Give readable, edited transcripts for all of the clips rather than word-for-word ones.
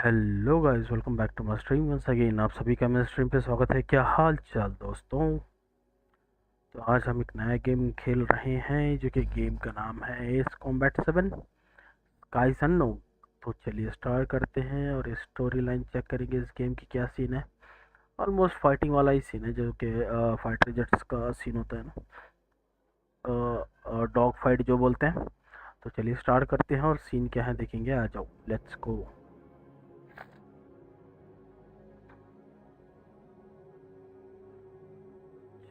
Hello guys, welcome back to my stream once again. आप सभी का मेरे स्ट्रीम पे स्वागत है। क्या हाल चाल दोस्तों। तो आज हम एक नया गेम खेल रहे हैं जो कि गेम का नाम है एस कॉम्बैट 7 स्काइज अननोन। तो चलिए स्टार्ट करते हैं और स्टोरी लाइन चेक करेंगे इस गेम की क्या सीन है। ऑलमोस्ट फाइटिंग वाला ही सीन है जो कि फाइटर जेट्स का सीन होता है ना, डॉग फाइट जो बोलते हैं। तो चलिए स्टार्ट करते हैं और सीन क्या है देखेंगे। आ जाओ, लेट्स गो।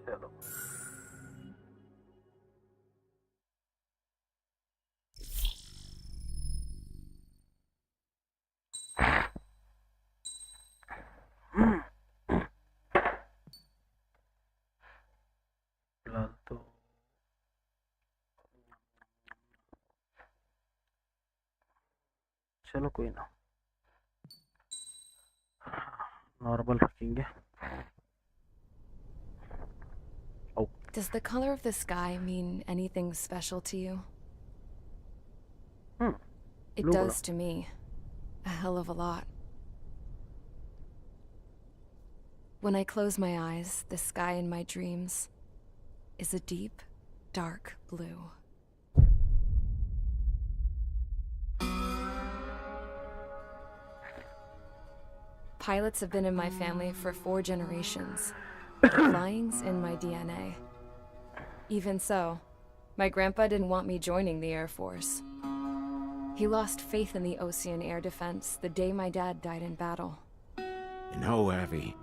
चलो फिलहाल तो चलो कोई ना, नॉर्मल रखेंगे। ओ Does the color of the sky mean anything special to you? It blue does colour. to me. A hell of a lot. When I close my eyes, the sky in my dreams is a deep, dark blue. Pilots have been in my family for 4 generations. Flying's in my DNA. Even so, my grandpa didn't want me joining the Air Force. He lost faith in the ocean air defense the day my dad died in battle. You know, Abby,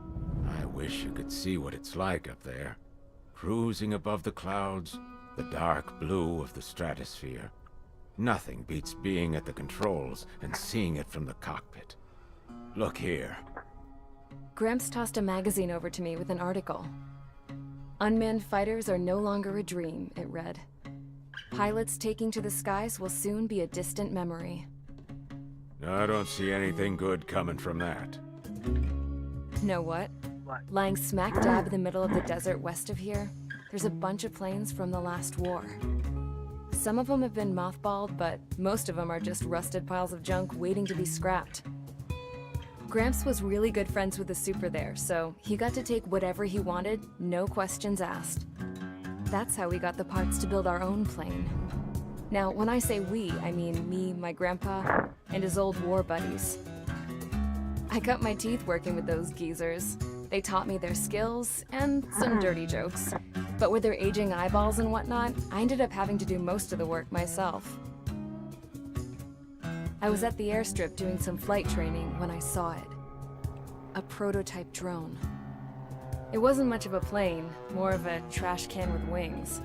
I wish you could see what it's like up there. Cruising above the clouds, the dark blue of the stratosphere. Nothing beats being at the controls and seeing it from the cockpit. Look here. Gramps tossed a magazine over to me with an article. Unmanned fighters are no longer a dream, it read. Pilots taking to the skies will soon be a distant memory. I don't see anything good coming from that. Know what? Lying smack dab in the middle of the desert west of here, there's a bunch of planes from the last war. Some of them have been mothballed, but most of them are just rusted piles of junk waiting to be scrapped. Gramps was really good friends with the super there, so he got to take whatever he wanted, no questions asked. That's how we got the parts to build our own plane. Now, when I say we, I mean me, my grandpa, and his old war buddies. I cut my teeth working with those geezers. They taught me their skills, and some dirty jokes. But with their aging eyeballs and whatnot, I ended up having to do most of the work myself. I was at the airstrip doing some flight training when I saw it. A prototype drone. It wasn't much of a plane, more of a trash can with wings.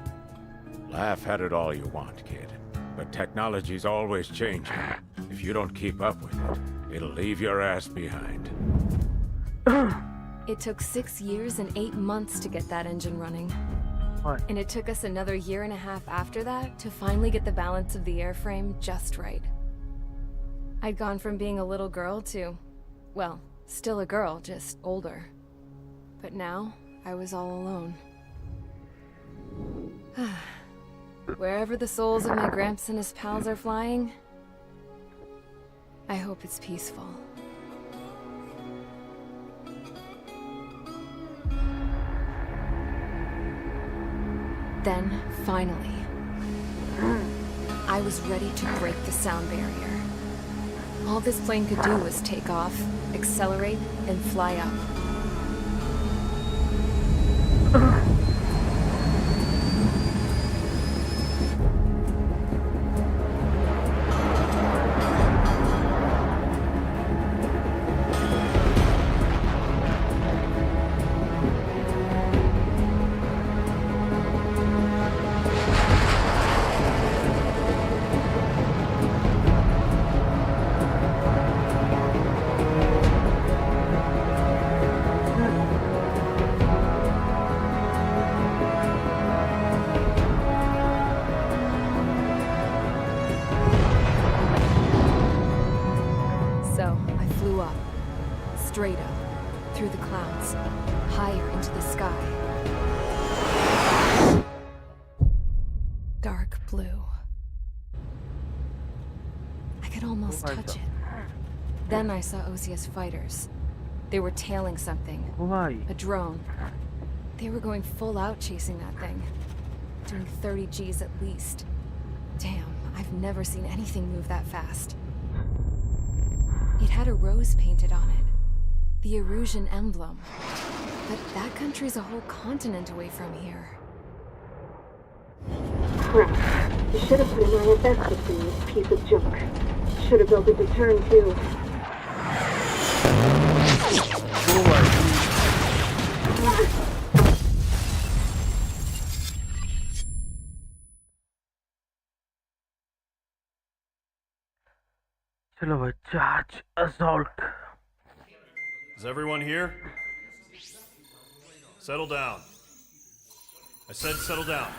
Laugh at it all you want, kid. But technology's always changing. If you don't keep up with it, it'll leave your ass behind. It took 6 years and 8 months to get that engine running. What? And it took us another 1.5 years after that to finally get the balance of the airframe just right. I'd gone from being a little girl to, well, still a girl, just older. But now, I was all alone. Wherever the souls of my Gramps and his pals are flying, I hope it's peaceful. Then, finally, I was ready to break the sound barrier. All this plane could do was take off, accelerate, and fly up. So, I flew up. Straight up. Through the clouds. Higher into the sky. Dark blue. I could almost touch it. Then I saw OCS fighters. They were tailing something. Why? A drone. They were going full out chasing that thing. Doing 30 Gs at least. Damn, I've never seen anything move that fast. It had a rose painted on it. The Erusian emblem. But that country's a whole continent away from here. Crap. You should have put an IFS between this piece of junk. Should have built a deterrent too. चलो भाई, charge assault. Is everyone here? Settle down. I said settle down.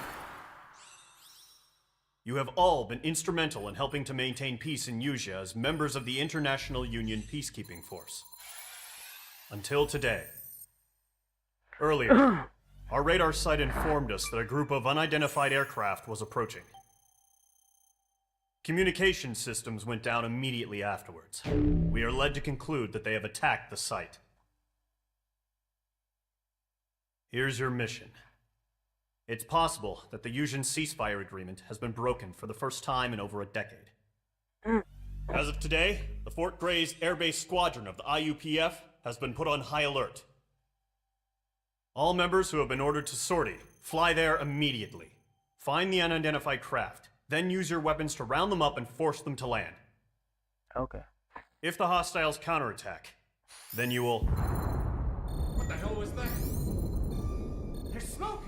You have all been instrumental in helping to maintain peace in Yuzha as members of the International Union Peacekeeping Force. Until today. Earlier, our radar site informed us that a group of unidentified aircraft was approaching. Communication systems went down immediately afterwards. We are led to conclude that they have attacked the site. Here's your mission. It's possible that the Yuzhan ceasefire agreement has been broken for the first time in over a decade. As of today, the Fort Gray's Airbase Squadron of the IUPF has been put on high alert. All members who have been ordered to sortie, fly there immediately. Find the unidentified craft, then use your weapons to round them up and force them to land. Okay. If the hostiles counterattack, then you will... What the hell was that? There's smoke!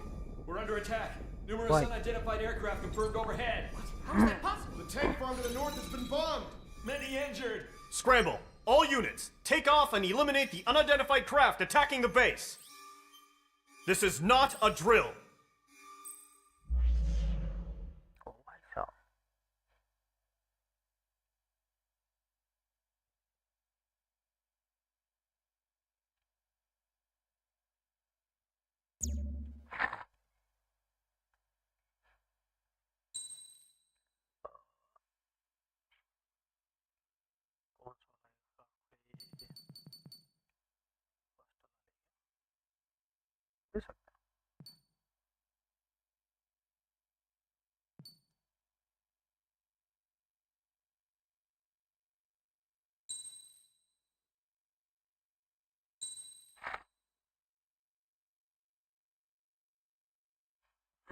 We're under attack. Numerous Why? unidentified aircraft confirmed overhead. How is that possible? The tank farm to the north has been bombed. Many injured. Scramble! All units, take off and eliminate the unidentified craft attacking the base! This is not a drill! Oh my God. दे सकते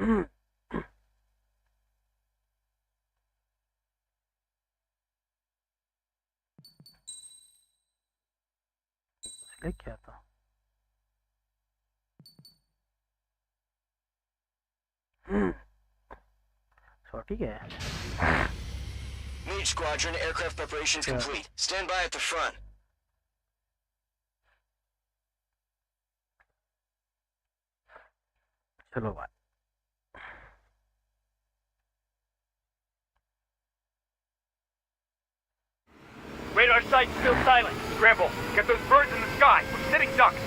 हैं। Select किया था। ठीक है। Mage Squadron, aircraft preparations complete. Stand by at the front. चलो भाई। Radar site still silent. Scramble. Get those birds in the sky. We're sitting ducks.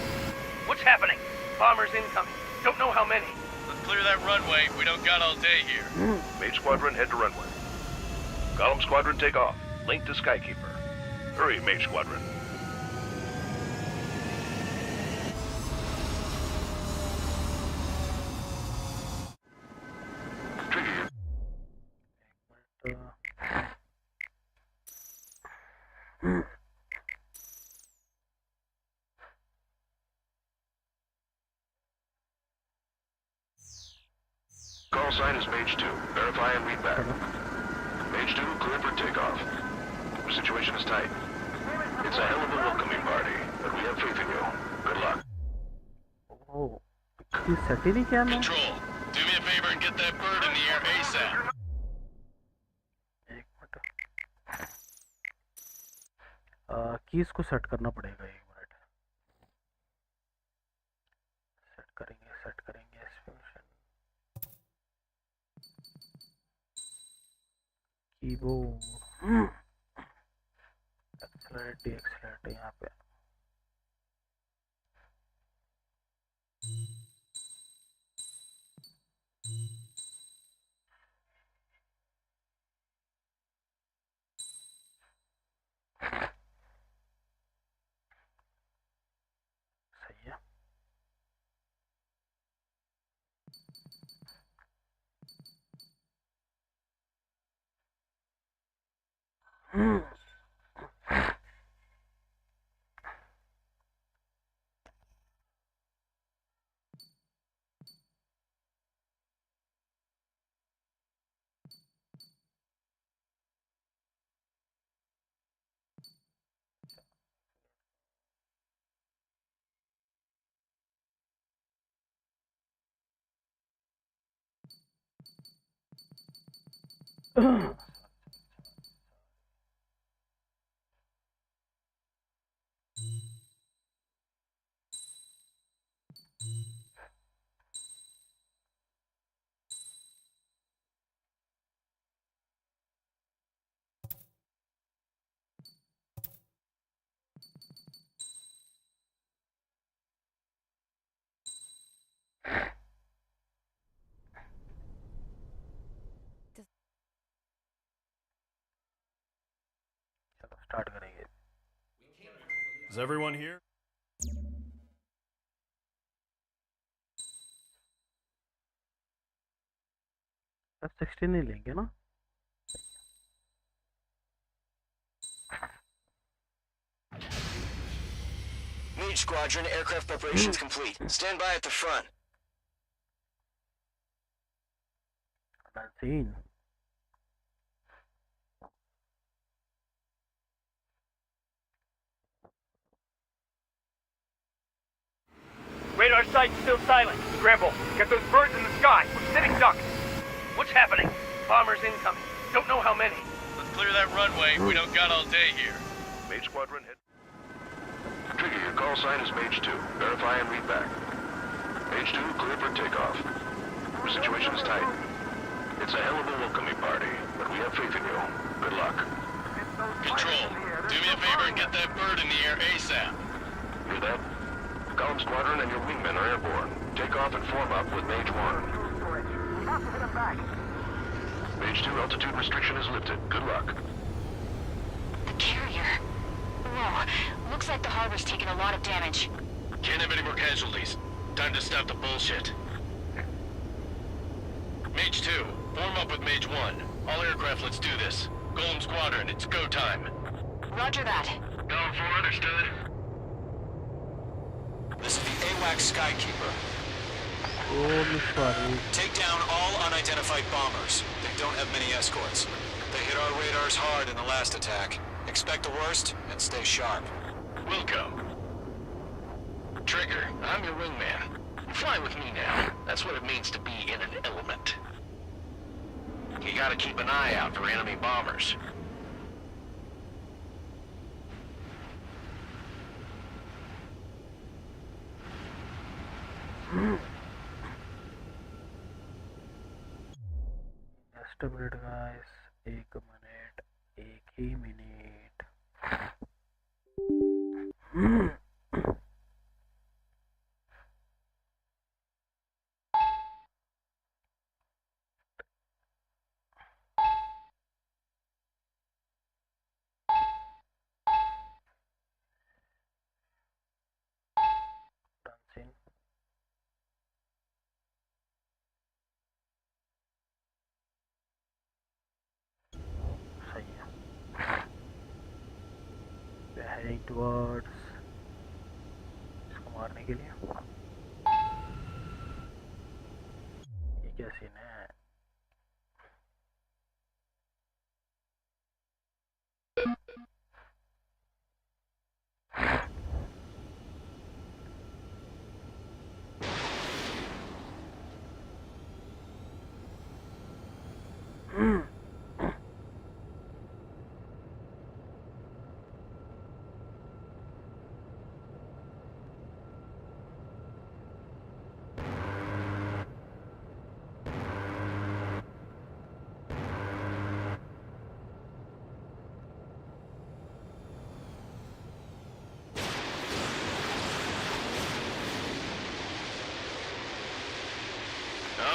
What's happening? Bombers incoming. Don't know how many. Let's clear that runway. We don't got all day here. Mage Squadron, head to runway. Column Squadron, take off. Link to Skykeeper. Hurry, Mage Squadron. Trigger. Call sign is Mage 2. Verify and read back. Mage 2, clear for takeoff. The situation is tight. It's a hell of a welcoming party, but we have faith in you. Good luck. Oh, ये set ही नहीं किया मैं। Control, do me a favor and get that bird in the air ASAP. एक minute. Keys को set करना पड़ेगा, एक minute. Set करेंगे। कीबोर्ड एक्सेलरेट यहाँ पे। स्टार्ट करेंगे। Is everyone here? F16 ही लेंगे ना। Mage Squadron, aircraft preparations complete. Stand by at the front. Unseen. Radar site's still silent. Scramble. Get those birds in the sky. We're sitting ducks. What's happening? Bombers incoming. Don't know how many. Let's clear that runway. We don't got all day here. Mage Squadron hit. Trigger, your call sign is Mage 2. Verify and read back. Mage 2, clear for takeoff. The situation is tight. It's a hell of a welcoming party, but we have faith in you. Good luck. Control, do me a favor and get that bird in the air ASAP. Hear that? Column Squadron and your wingmen are airborne. Take off and form up with Mage 1. Mage 2, altitude restriction is lifted. Good luck. The carrier. Whoa. Looks like the harbor's taken a lot of damage. Can't have any more casualties. Time to stop the bullshit. Mage 2, form up with Mage 1. All aircraft, let's do this. Golem Squadron, it's go time. Roger that. Going for understood. This is the AWACS Skykeeper. Oh, sorry. Take down all unidentified bombers. They don't have many escorts. They hit our radars hard in the last attack. Expect the worst and stay sharp. Wilco. Trigger, I'm your wingman. Fly with me now. That's what it means to be in an element. You gotta keep an eye out for enemy bombers. Just a minute, guys. एक minute, एक ही minute. Dancing. We are heading towards इसको मारने के लिए. ये क्या scene है?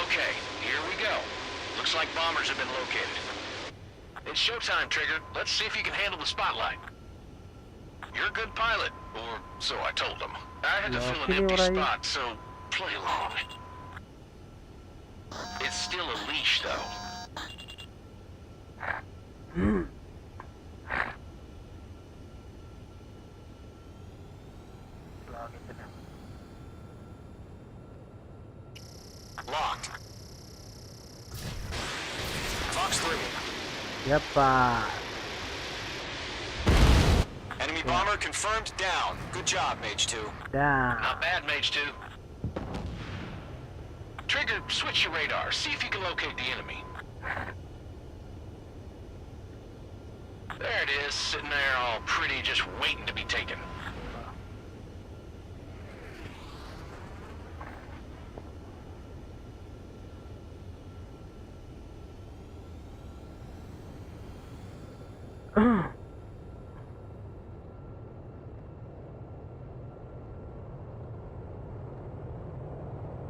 Okay, here we go. Looks like bombers have been located. It's showtime, Trigger. Let's see if you can handle the spotlight. You're a good pilot, or so I told them. I had to fill an empty spot, so play along. It's still a leash, though. Fox 3. Yeppa. Enemy bomber confirmed down. Good job, Mage 2. Damn. Not bad, Mage 2. Trigger, switch your radar. See if you can locate the enemy. There it is, sitting there all pretty, just waiting to be taken.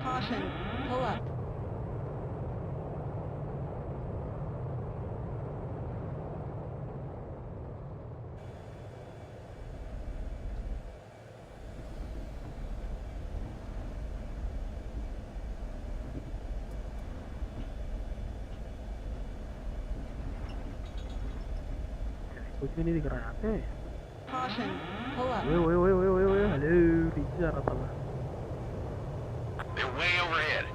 Caution, pull up. कुछ भी नहीं दिख रहा यहाँ पे। Caution, pull up. ओए hello पीछे जा रहा था मैं। They're way overhead.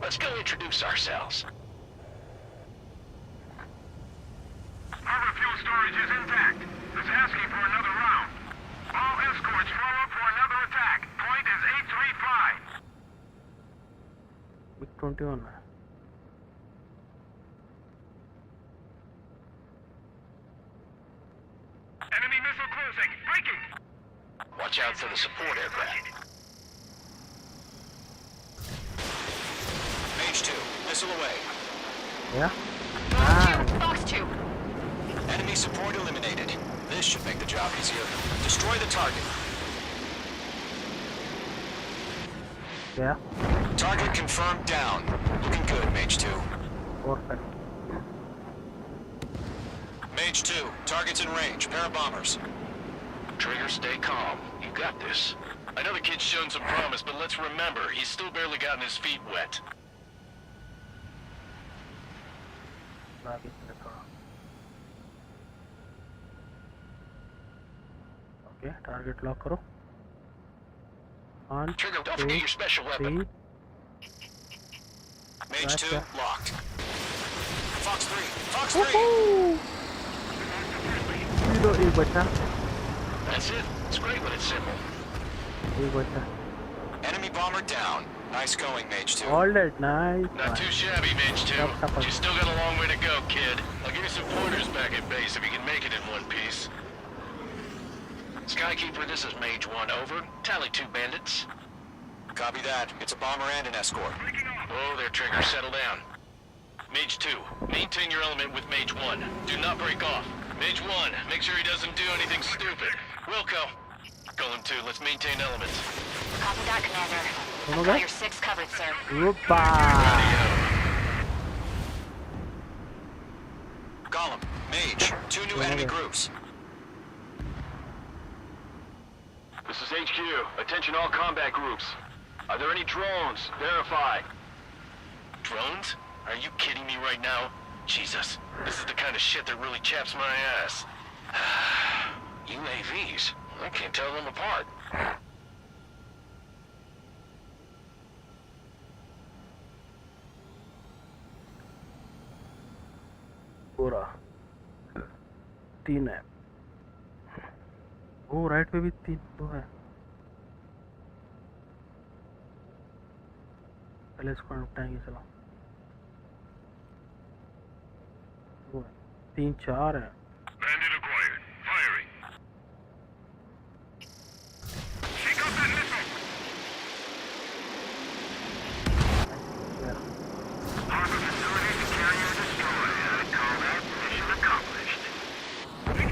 Let's go introduce ourselves. Harbor fuel storage is intact. It's asking for another round. All escorts follow up for another attack. Point is 835. MiG-21 है। Enemy missile closing. Breaking. Watch out for the support aircraft. Mage 2, missile away. Yeah. Fox 2. Enemy support eliminated. This should make the job easier. Destroy the target. Yeah. Target confirmed down. Looking good, Mage 2. Perfect. Mage 2, target's in range. Pair of bombers. Trigger, stay calm. You got this. I know the kid's shown some promise, but let's remember, he's still barely gotten his feet wet. Okay, target lock करो. On. Trigger, don't forget your special weapon. Mage 2, locked. Fox 3, Fox 3! एक बचा. That's it. It's great when it's simple. एक बचा. Enemy bomber down. Nice going, Mage 2. All that, nice. Not too shabby, Mage 2. But you still got a long way to go, kid. I'll give you some pointers back at base if you can make it in one piece. Skykeeper, this is Mage 1, over. Tally 2 bandits. Copy that. It's a bomber and an escort. Oh, there, Trigger. Settle down. Mage 2, maintain your element with Mage 1. Do not break off. Mage 1, make sure he doesn't do anything stupid. Wilco. Call him 2. Let's maintain elements. Copy that, Commander. I've got your 6 covered, sir. Gollum, Mage, 2 new enemy groups. This is HQ. Attention all combat groups. Are there any drones? Verify. Drones? Are you kidding me right now? Jesus, this is the kind of shit that really chaps my ass. UAVs? I can't tell them apart. पूरा 3 है. वो right पे भी 3 तो है. पहले इसको निपटाएंगे. चलो 3-4 है. Bandit acquired. Firing. Take out that missile. Harbor facilities carrier destroyed. I call that mission accomplished. We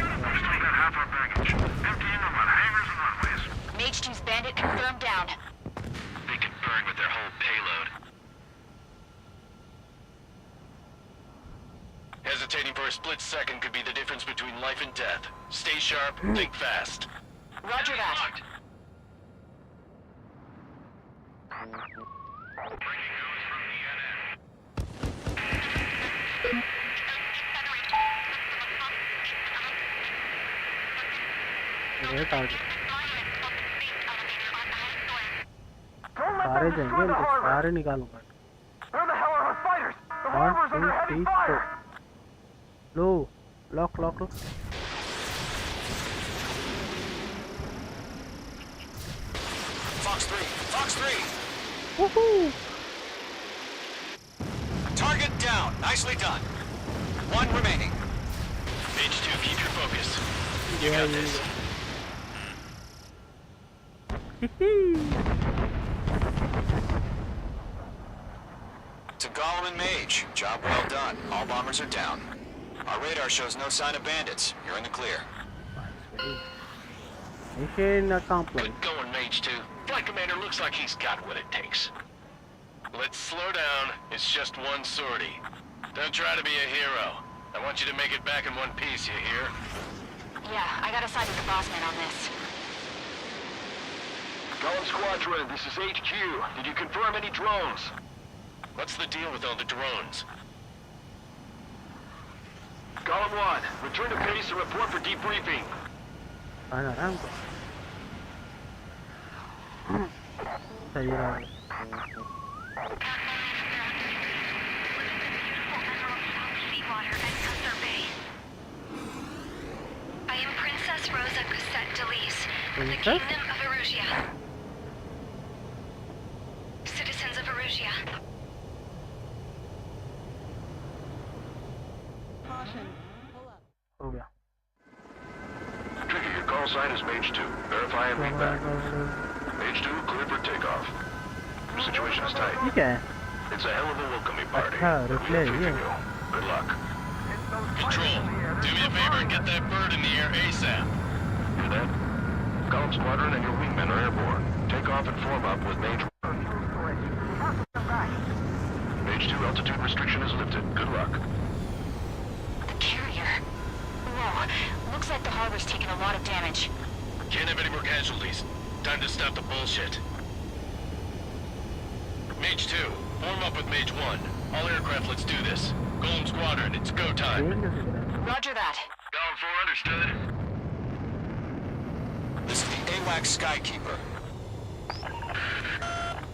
still got half our baggage. Emptying them on hangars and runways. Mage 2's bandit confirmed down. They could burn with their whole payload. Hesitating for a split second could be the difference between life and death. Stay sharp, think fast. Roger that. सारे जाएंगे, सारे निकालूंगा. Where the hell are our fighters? The harbor's under heavy Low. Lock. Fox 3! Woohoo! Target down. Nicely done. One remaining. Mage 2, keep your focus. You got this. To Gollum and Mage, job well done. All bombers are down. Our radar shows no sign of bandits. You're in the clear. Mission accomplished. Good going, Mage 2. Flight Commander looks like he's got what it takes. Let's slow down. It's just one sortie. Don't try to be a hero. I want you to make it back in one piece, you hear? Yeah, I gotta side with the boss man on this. Gollum Squadron, this is HQ. Did you confirm any drones? What's the deal with all the drones? Gollum 1, return to base and report for debriefing. I am Princess Rosa Gusette Delise from the Kingdom of Erusia. Citizens of Erusia. Caution. Pull up. हो गया. Trigger, your call sign is Mage 2. Verify and read back. Mage 2, clear for takeoff. Situation is tight. ठीक है. It's a hell of a welcoming party. अच्छा, replay ये. Good luck. Control, do me a favor and get that bird in the air ASAP. Hear that? Gollum Squadron and your wingmen are airborne. Take off and form up with Mage 1. Mage 2, altitude restriction is lifted. Good luck. The carrier. Whoa, looks like the harbor's taken a lot of damage. Can't have any more casualties. Time to stop the bullshit. Mage 2, form up with Mage 1. All aircraft, let's do this. Gollum Squadron, it's go time. Roger that. Gollum 4, understood. This is the AWAC Skykeeper.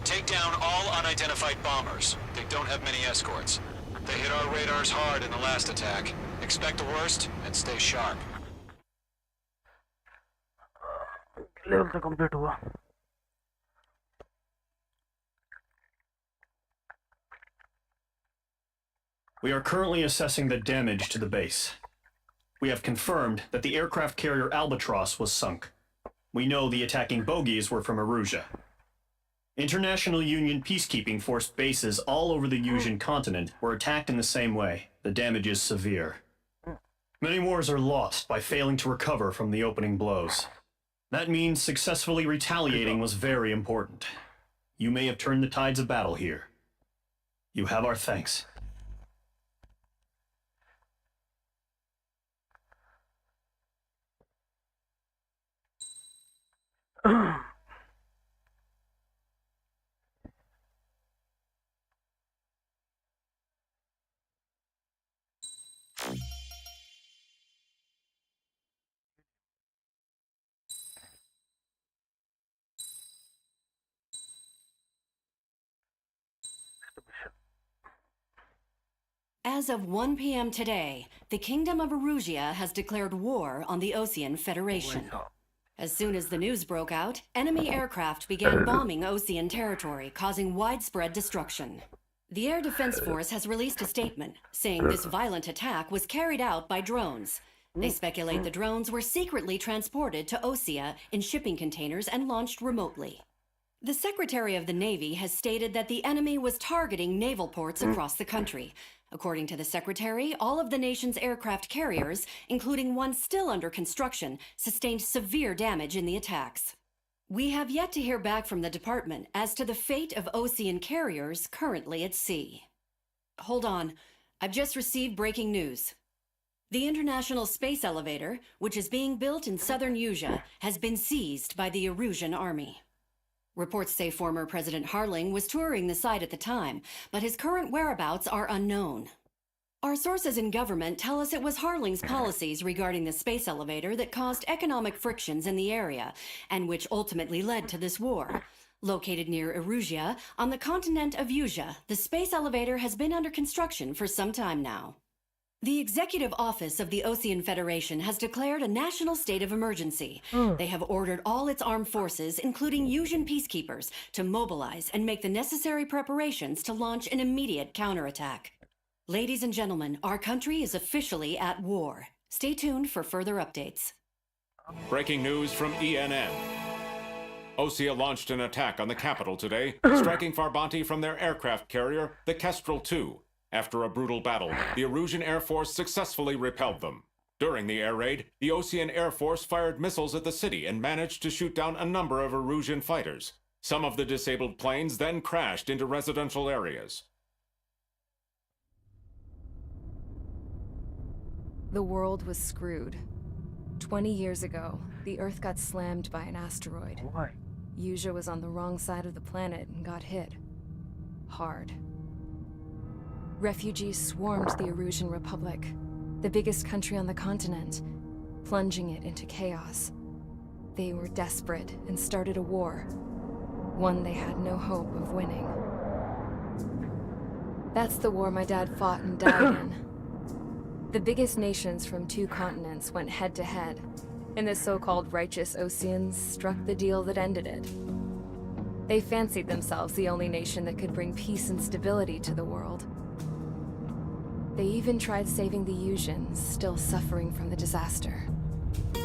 Take down all unidentified bombers. They don't have many escorts. They hit our radars hard in the last attack. Expect the worst and stay sharp. Level तो complete हुआ. We are currently assessing the damage to the base. We have confirmed that the aircraft carrier Albatross was sunk. We know the attacking bogies were from Erusia. International Union peacekeeping force bases all over the Yusian continent were attacked in the same way. The damage is severe. Many wars are lost by failing to recover from the opening blows. That means successfully retaliating was very important. You may have turned the tides of battle here. You have our thanks. As of 1 p.m. today, the Kingdom of Erusia has declared war on the Osean Federation. As soon as the news broke out, enemy aircraft began bombing Osean territory, causing widespread destruction. The Air Defense Force has released a statement saying this violent attack was carried out by drones. They speculate the drones were secretly transported to Osea in shipping containers and launched remotely. The Secretary of the Navy has stated that the enemy was targeting naval ports across the country. According to the Secretary, all of the nation's aircraft carriers, including one still under construction, sustained severe damage in the attacks. We have yet to hear back from the department as to the fate of Osean carriers currently at sea. Hold on, I've just received breaking news. The International Space Elevator, which is being built in southern Yusia, has been seized by the Erusian army. Reports say former President Harling was touring the site at the time, but his current whereabouts are unknown. Our sources in government tell us it was Harling's policies regarding the space elevator that caused economic frictions in the area, and which ultimately led to this war. Located near Erusia, on the continent of Usia, the space elevator has been under construction for some time now. The Executive Office of the Ocean Federation has declared a national state of emergency. They have ordered all its armed forces, including Usian peacekeepers, to mobilize and make the necessary preparations to launch an immediate counterattack. Ladies and gentlemen, our country is officially at war. Stay tuned for further updates. Breaking news from ENN. Osea launched an attack on the capital today, striking Farbanti from their aircraft carrier, the Kestrel II. After a brutal battle, the Erusian Air Force successfully repelled them. During the air raid, the Ocean Air Force fired missiles at the city and managed to shoot down a number of Erusian fighters. Some of the disabled planes then crashed into residential areas. The world was screwed. 20 years ago, the Earth got slammed by an asteroid. Why? Usia was on the wrong side of the planet and got hit. Hard. Refugees swarmed the Erusian Republic, the biggest country on the continent, plunging it into chaos. They were desperate and started a war, one they had no hope of winning. That's the war my dad fought and died in. The biggest nations from 2 continents went head-to-head, and the so-called righteous Oceans struck the deal that ended it. They fancied themselves the only nation that could bring peace and stability to the world. They even tried saving the Usians, still suffering from the disaster.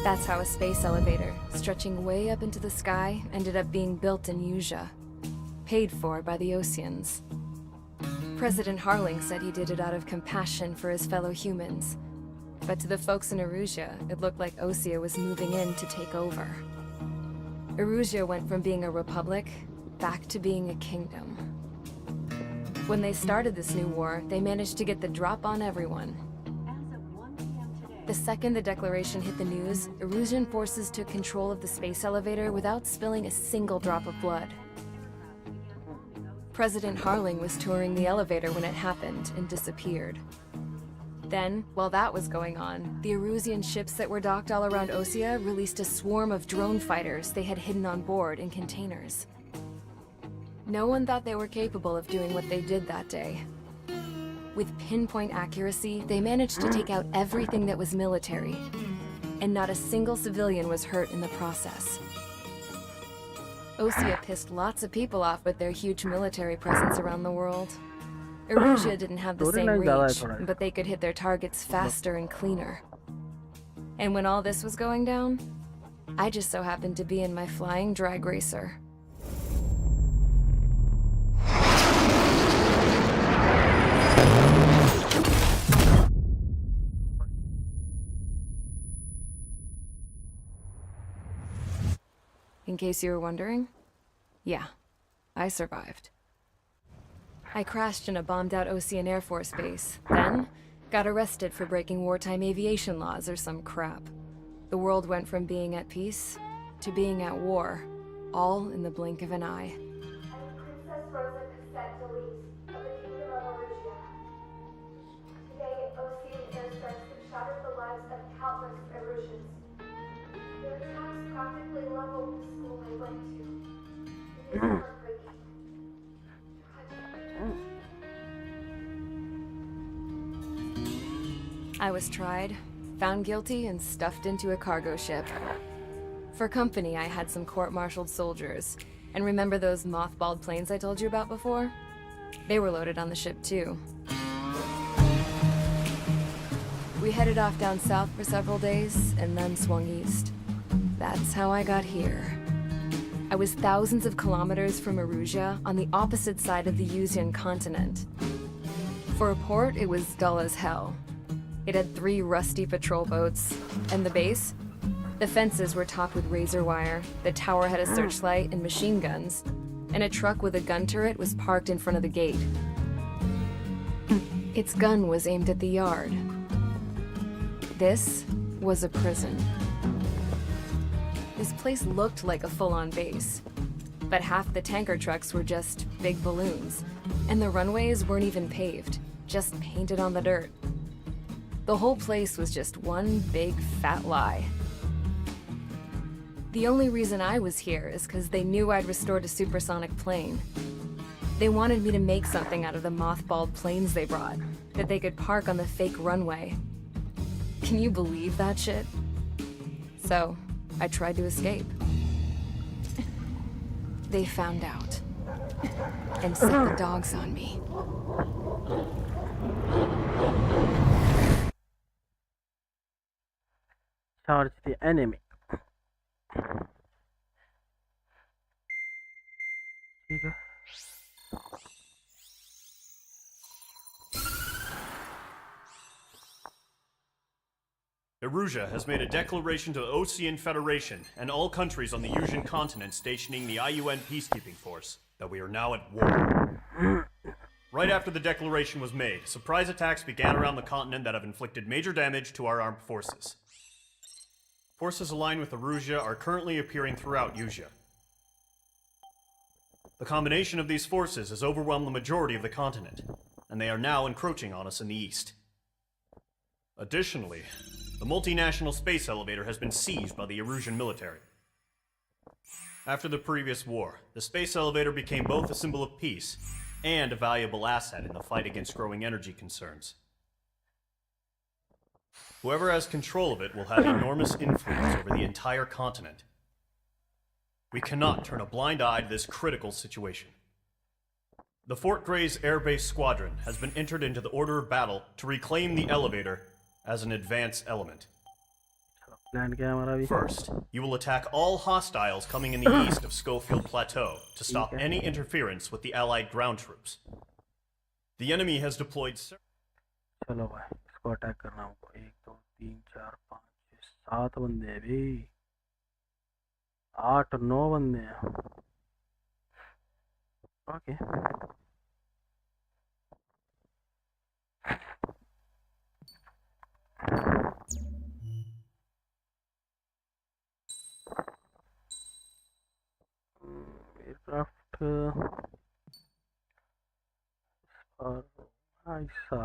That's how a space elevator, stretching way up into the sky, ended up being built in Usia, paid for by the Oceans. President Harling said he did it out of compassion for his fellow humans, but to the folks in Erusia, it looked like Osea was moving in to take over. Erusia went from being a republic back to being a kingdom. When they started this new war, they managed to get the drop on everyone. The second the declaration hit the news, Erusian forces took control of the space elevator without spilling a single drop of blood. President Harling was touring the elevator when it happened and disappeared. Then, while that was going on, the Erusian ships that were docked all around Osea released a swarm of drone fighters they had hidden on board in containers. No one thought they were capable of doing what they did that day. With pinpoint accuracy, they managed to take out everything that was military, and not a single civilian was hurt in the process. Osea pissed lots of people off with their huge military presence around the world. Erusia didn't have the same reach, but they could hit their targets faster and cleaner. And when all this was going down, I just so happened to be in my flying drag racer. In case you were wondering, yeah, I survived. I crashed in a bombed-out Ocean Air Force base, then got arrested for breaking wartime aviation laws or some crap. The world went from being at peace to being at war, all in the blink of an eye. Princess Rosa Cassette Delise of the Kingdom of Erusia. Today, Ocean airstrikes have shattered the lives of countless Erusians. Their attacks practically leveled the school I went to. It is heartbreaking. I was tried, found guilty, and stuffed into a cargo ship. For company, I had some court-martialed soldiers. And remember those mothballed planes I told you about before? They were loaded on the ship too. We headed off down south for several days, and then swung east. That's how I got here. I was thousands of kilometers from Erusia, on the opposite side of the Usian continent. For a port, it was dull as hell. It had 3 rusty patrol boats, and the base? The fences were topped with razor wire, the tower had a searchlight and machine guns, and a truck with a gun turret was parked in front of the gate. Its gun was aimed at the yard. This was a prison. This place looked like a full-on base, but half the tanker trucks were just big balloons, and the runways weren't even paved, just painted on the dirt. The whole place was just one big fat lie. The only reason I was here is because they knew I'd restored a supersonic plane. They wanted me to make something out of the mothballed planes they brought, that they could park on the fake runway. Can you believe that shit? So, I tried to escape. They found out. And set the dogs on me. Charge the enemy. ठीक है. Erusia has made a declaration to the Ocean Federation and all countries on the Eurasian continent stationing the IUN peacekeeping force that we are now at war. Right after the declaration was made, surprise attacks began around the continent that have inflicted major damage to our armed forces. Forces aligned with Erusia are currently appearing throughout Eurasia. The combination of these forces has overwhelmed the majority of the continent, and they are now encroaching on us in the east. Additionally, the multinational space elevator has been seized by the Erusian military. After the previous war, the space elevator became both a symbol of peace and a valuable asset in the fight against growing energy concerns. Whoever has control of it will have enormous influence over the entire continent. We cannot turn a blind eye to this critical situation. The Fort Gray's Air Base Squadron has been entered into the order of battle to reclaim the elevator as an advance element. First, you will attack all hostiles coming in the east of Schofield Plateau to stop any interference with the Allied ground troops. The enemy has deployed चलो भाई इसको attack करना हमको 1 2 3 4 5 6 7 बंदे हैं भी 8 9 बंदे हैं ओके एयरक्राफ्ट और ऐसा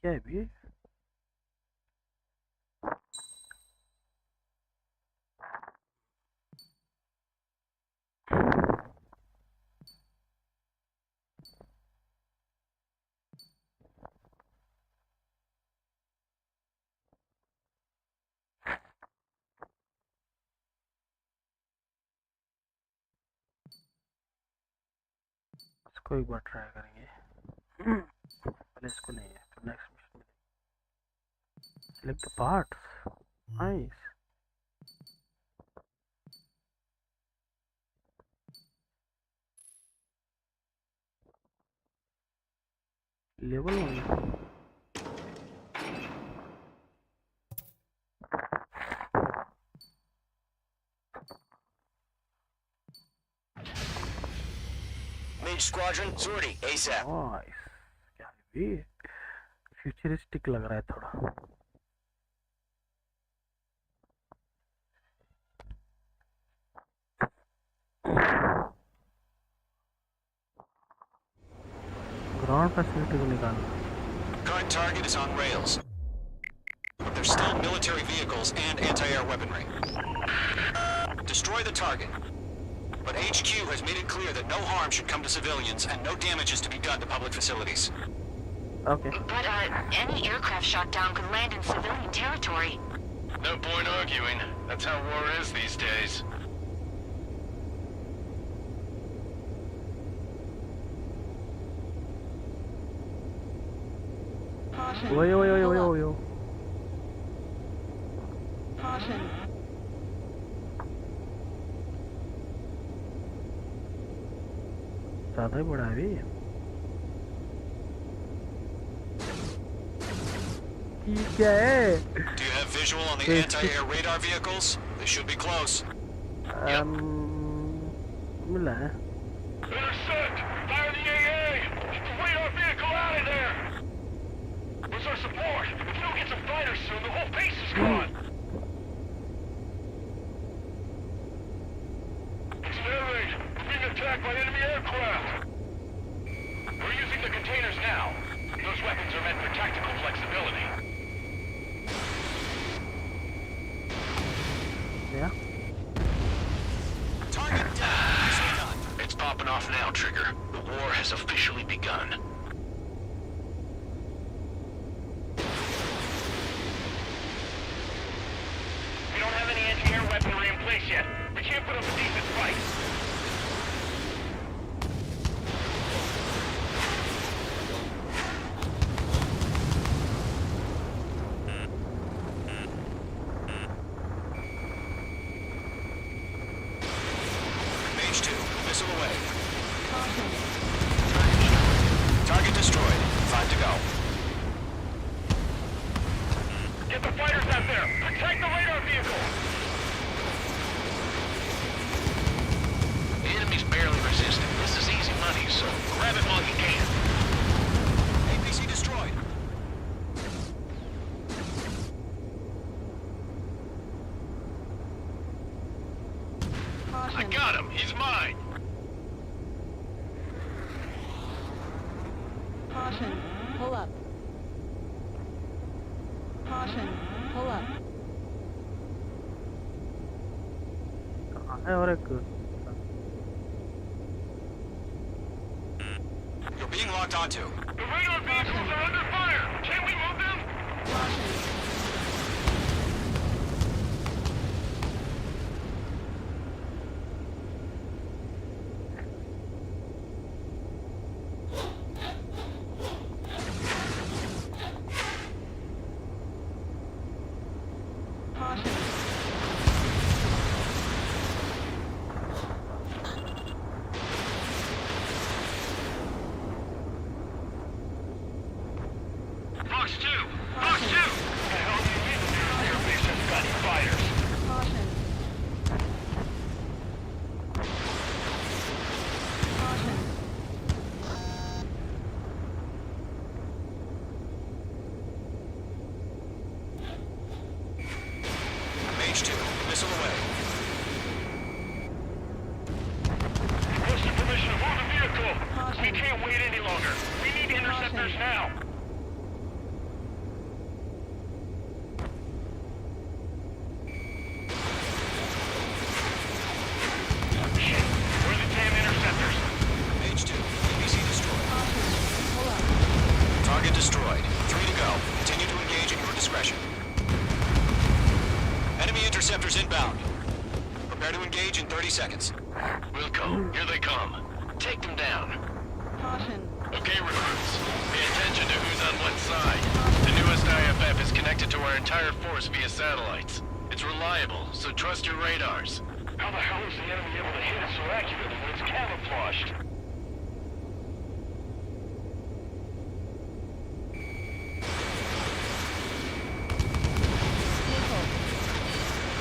ये भी इसको एक बार ट्राई करेंगे पहले इसको नहीं है तो नेक्स्ट मिशन में select the parts nice level 1 Mage Squadron, sortie, ASAP. nice क्या ये फ्यूचरिस्टिक लग रहा है थोड़ा ग्राउंड फैसिलिटी को निकालना Current target is on rails. But there's still military vehicles and anti-air weaponry. Destroy the target. But HQ has made it clear that no harm should come to civilians and no damage is to be done to public facilities. okay But, any aircraft shot down could land in civilian territory. No point arguing. That's how war is these days. Caution. OYO OYO OYO Pull up. OYO Caution. ज़्यादा ही बड़ा है भी ठीक है Do you have visual on the anti-air radar vehicles? They should be close. मिला है Intercept! Fire the AA! Radar vehicle out of there! Where's our support? If we don't get some fighters soon, the whole base is gone! Accelerate! We're being attacked by enemy aircraft! We're using the containers now. Those weapons are meant for tactical flexibility. क्या popping off now, Trigger. The war has officially begun. We don't have any anti-air weaponry in place yet. We can't put up a decent fight. Mage 2, missile away. Target destroyed. 5 to go. Get the fighters out there! Protect the radar vehicle! The enemy's barely resisting. This is easy money, so grab it while you can. APC destroyed. I got him! He's mine! Caution. Pull up. Caution. Pull up. कहाँ है और एक You're being locked onto. The radar vehicles are under fire! Can we move them? Caution. Caution. Fox 2! Fox 2! The hell do you mean the air base hasn't got any fighters? Caution. Caution. Mage 2, missile away. Requesting permission to move the vehicle! We can't wait any longer! We need interceptors now! Shit! Where are the damn interceptors? Mage 2, APC destroyed. Pull up. Target destroyed. 3 to go. Continue to engage at your discretion. Enemy interceptors inbound. Prepare to engage in 30 seconds. Wilco, here they come. Take them down. Caution. Okay, recruits. Pay attention to who's on what side. The newest IFF is connected to our entire force via satellites. It's reliable, so trust your radars. How the hell is the enemy able to hit it so accurately when it's camouflaged? Nickel.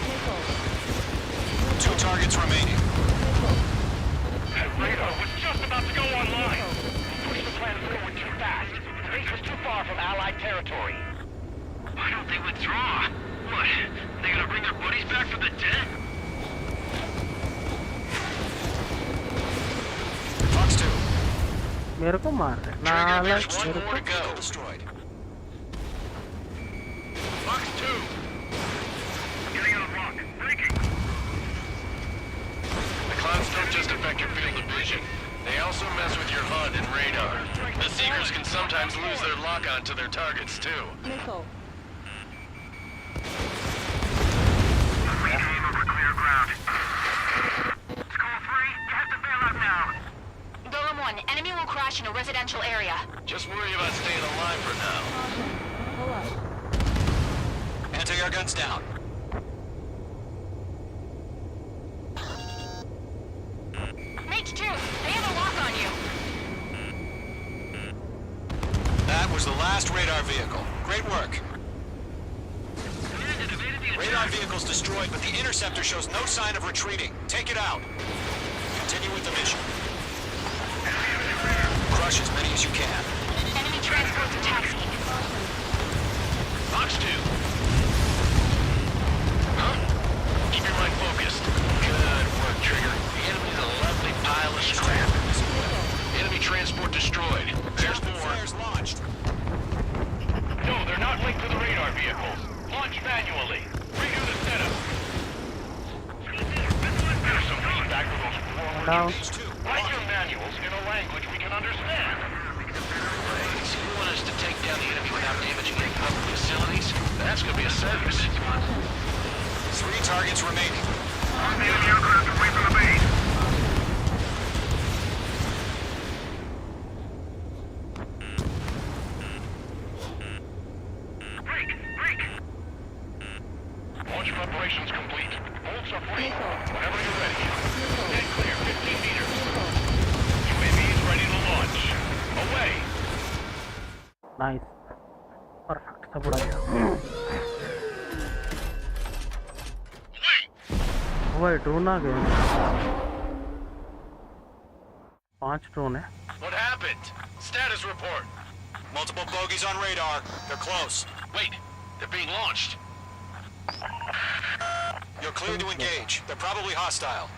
Nickel. 2 targets remaining. That radar was just about to go online! We pushed the plan forward too fast. The base was too far from Allied territory. Why don't they withdraw? What? They gonna bring their buddies back from the dead? Fox 2. मेरे को मार रहे Trigger, नाला there's one मेरे more को to go. Destroyed. Fox 2! Getting on a rock. Breaking! The clouds don't just affect your field of vision. They also mess with your HUD and radar. The Seekers can sometimes lose their lock-on to their targets, too. Nickel. Reclaim over clear ground. Skull 3, you have to bail out now. Golem 1, enemy will crash in a residential area. Just worry about staying alive for now. Caution. Pull up. Anti-air guns down. Mage 2, they have a lock on you. That was the last radar vehicle. Great work. Radar vehicle's destroyed, but the interceptor shows no sign of retreating. Take it out. Continue with the mission. Crush as many as you can. Enemy transports are taxiing. Fox 2. Huh? Keep your mind focused. Good work, Trigger. The enemy's a lovely pile of scrap. Enemy transport destroyed. There's more. Flares launched. No, they're not linked to the radar vehicles. Launch manually. Redo the setup. There's some feedback for those forward. Down. Right your manuals in a language we can understand. Right. So you want us to take down the enemy without damaging any public facilities? That's gonna be a circus. 3 targets remaining. The enemy aircraft away from the base. Launch preparations complete. Bolts are free. Whenever you're ready. Stand clear, 15 meters. UAVs ready to launch. Away. Nice perfect सब उड़ा गया। वो drone आ गए। 5 drone है। What happened? Status report. Multiple bogeys on radar. They're close. Wait, they're being launched. You're clear to engage. They're probably hostile.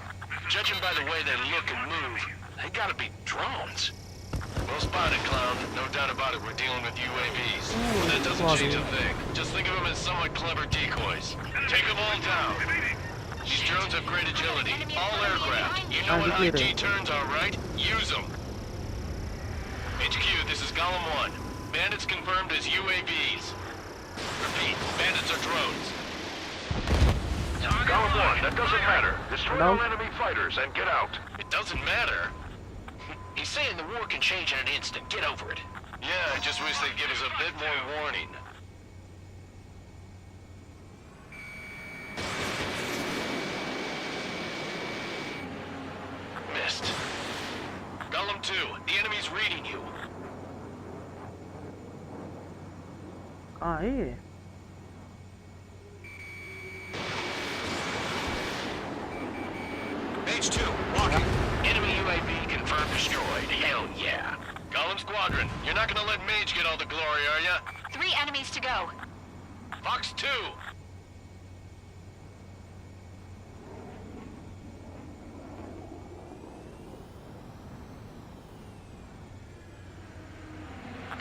Judging by the way they look and move, they gotta be drones. Well spotted, clown. No doubt about it, we're dealing with UAVs. But that doesn't change a thing. Just think of them as somewhat clever decoys. Take them all down. These drones have great agility. All aircraft. You know what high G turns are, right? Use them. HQ, this is Golem 1. Bandits confirmed as UAVs. Repeat, bandits are drones. Golem 1, that doesn't matter. Destroy all enemy fighters and get out. It doesn't matter. He's saying the war can change in an instant. Get over it. Yeah, I just wish they'd give us a bit more warning. Missed. Golem 2, the enemy's reading you. कहाँ है ये? Page 2, walking. Enemy UAV confirmed destroyed. Hell yeah. Golem Squadron, you're not gonna let Mage get all the glory, are ya? 3 enemies to go. Fox 2.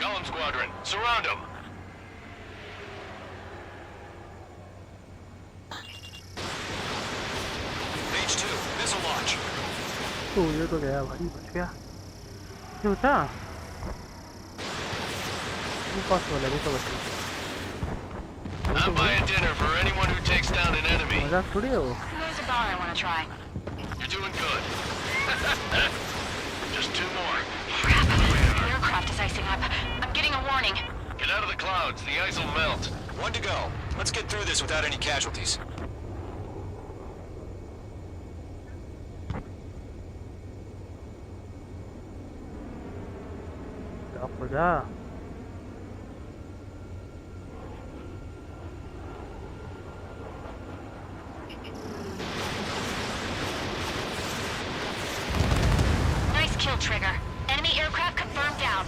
Golem Squadron, surround them. Page 2, missile launch. तो ये तो गया भाई बच गया। क्यों था? पास वाला भी तो बच गया। I'm buying dinner for anyone who takes down an enemy. मजाक थोड़ी है वो। There's a bar I want to try. You're doing good. Just 2 more. Crap. The aircraft is icing up. I'm getting a warning. Get out of the clouds. The ice will melt. 1 to go. Let's get through this without any casualties. आप हो जा। Nice kill, Trigger. Enemy aircraft confirmed down.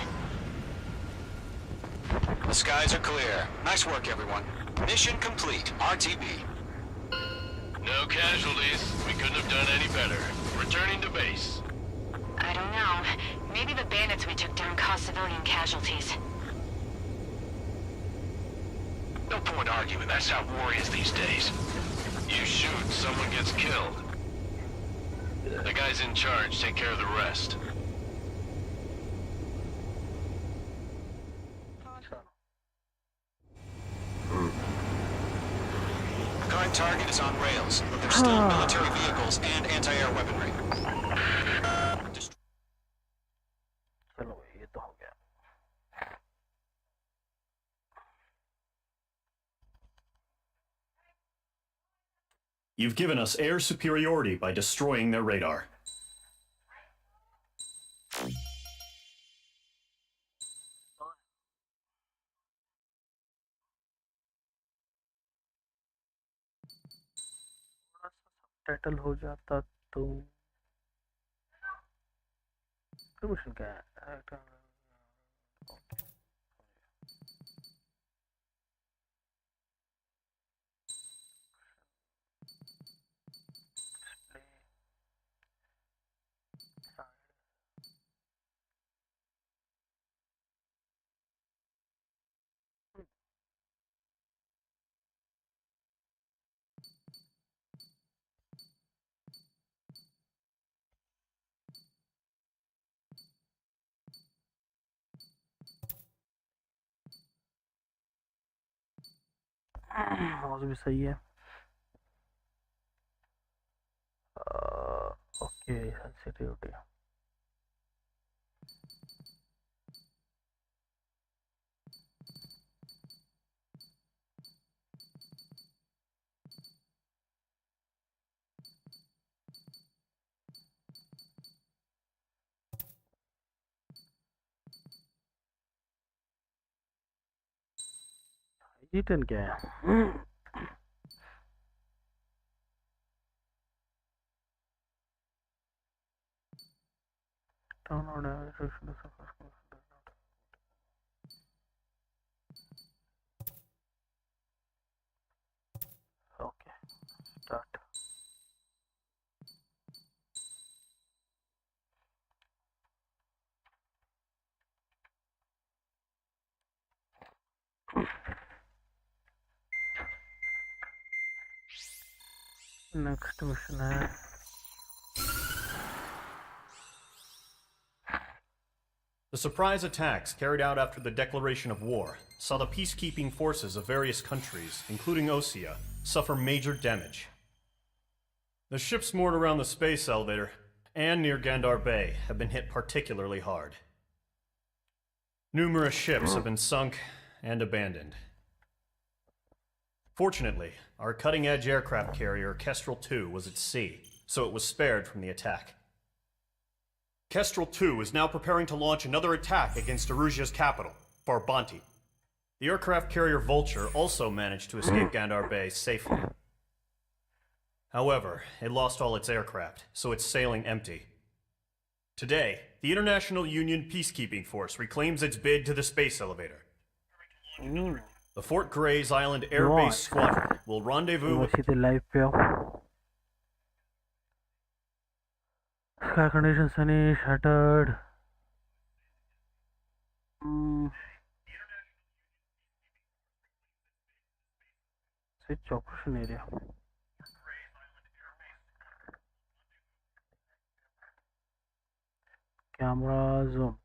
The skies are clear. Nice work, everyone. Mission complete. RTB. No casualties. We couldn't have done any better. Returning to base. I don't know. Maybe the bandits we took down caused civilian casualties. No point arguing. That's how war is these days. You shoot, someone gets killed. The guys in charge take care of the rest. Current target is on rails, but there's still military vehicles and anti-air weaponry. चलो ये तो हो गया। You've given us air superiority by destroying their radar. Title हो जाता तो mission क्या है? माउस भी सही है। ओके सेंसिटिविटी G10 क्या है? Okay, start. Next mission है The surprise attacks carried out after the declaration of war saw the peacekeeping forces of various countries, including Osea, suffer major damage. The ships moored around the space elevator and near Gandar Bay have been hit particularly hard. Numerous ships have been sunk and abandoned. Fortunately, our cutting-edge aircraft carrier Kestrel 2 was at sea, so it was spared from the attack. Kestrel 2 is now preparing to launch another attack against Erusia's capital, Farbanti. The aircraft carrier Vulture also managed to escape Gandar Bay safely. However, it lost all its aircraft, so it's sailing empty. Today, the International Union Peacekeeping Force reclaims its bid to the space elevator. The Fort Gray's Island Air Base Squadron will rendezvous with... Sky conditions sunny, shattered. Switch operation area. Camera zoom.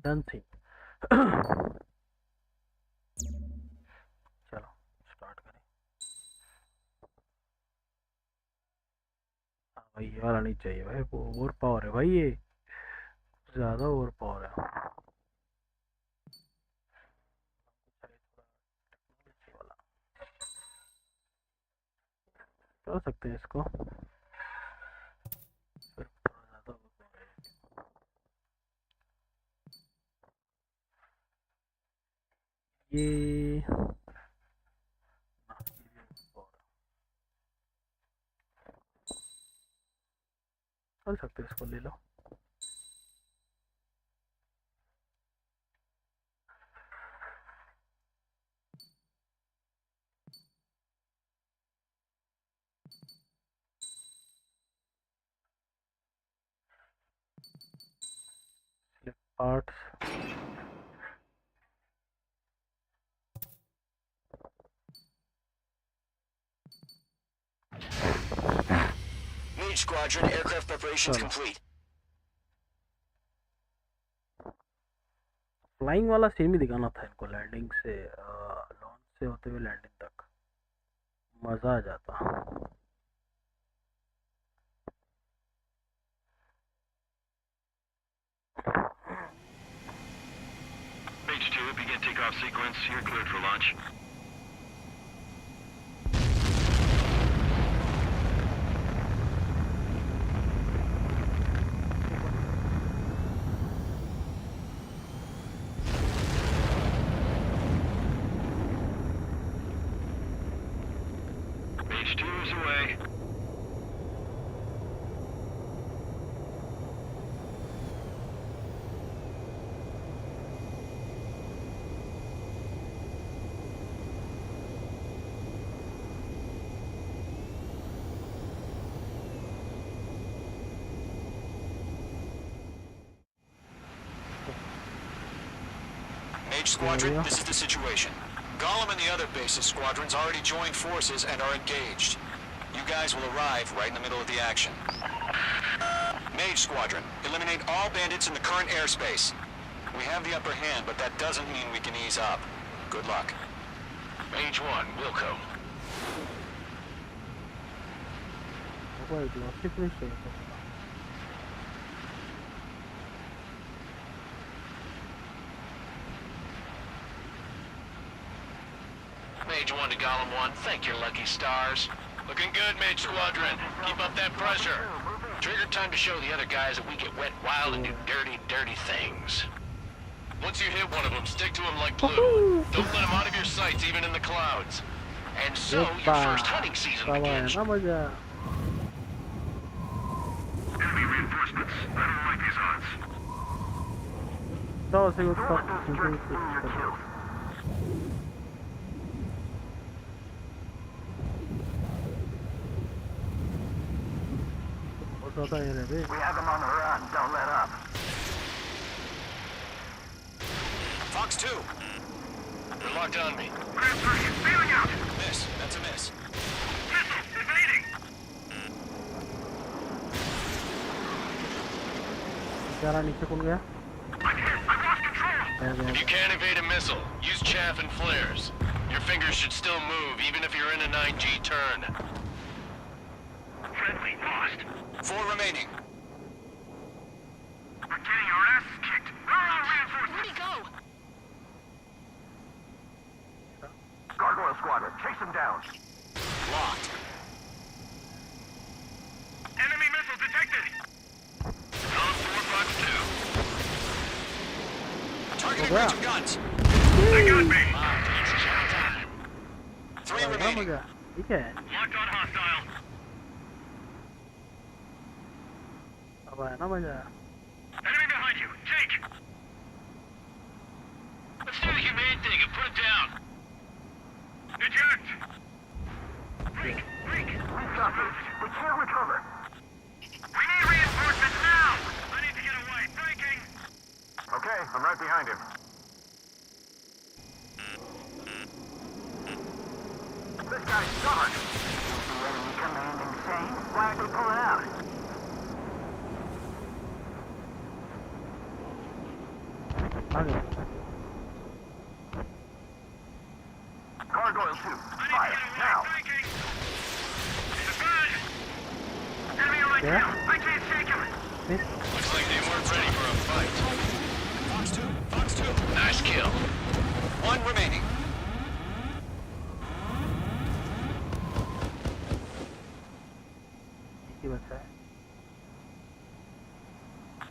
Done thing. चलो start करें। हाँ भाई ये वाला नहीं चाहिए भाई, वो ओवर पावर है भाई, ये ज़्यादा ओवर पावर है। कर सकते हैं इसको, ये चल सकते हैं, इसको ले लो। Parts Mage Squadron, aircraft preparations complete. Flying वाला सीन भी दिखाना था इनको, लैंडिंग से लॉन्च से होते हुए लैंडिंग तक, मजा आ जाता। Mage 2, begin takeoff sequence. You're cleared for launch. Mage 2 is away. Mage Squadron, this is the situation. Gollum and the other base's squadrons already joined forces and are engaged. You guys will arrive right in the middle of the action. Mage Mage Squadron. Eliminate all bandits in the current airspace. We have the upper hand, but that doesn't mean we can ease up. Good luck. Mage 1, Wilco. Wait, lost finish. Mage 1 to Golem 1, thank your lucky stars. Looking good, Mage Squadron. Keep up that pressure. Trigger time to show the other guys that we get wet wild and do dirty, dirty things. Once you hit one of them, stick to him like glue. Don't let him out of your sights, even in the clouds. And so, your first hunting season begins. Enemy reinforcements. I don't like these odds. That was a good start. We have them on the run. Don't let up. Fox 2. You're locked on me. Transfer, failing out. Miss. That's a miss. Missile, evading. बेचारा नीचे कौन गया? If you can't evade a missile, use chaff and flares. Your fingers should still move, even if you're in a 9G turn. Friendly lost. 4 remaining. We're getting our asses kicked. Where are our reinforcements? Where'd he go? Gargoyle squadron, chase him down. Locked. Enemy missile detected. Zone 4 Fox 2. Targeting range of guns. They got me. 3 remaining. ठीक है. Locked on hostile. अब आया ना मजा. Enemy behind you. Take. Let's do the humane thing and put it down. Eject. Break. We can't recover. We need reinforcements now. I need to get away. Breaking. Okay, I'm right behind him. This guy's stubborn. Enemy command insane. Why aren't they pulling out? Gargoyle 2, fire, now! Enemy on my tail! I can't shake him! Looks like they weren't ready for a fight. Fox 2. Nice kill. 1 remaining.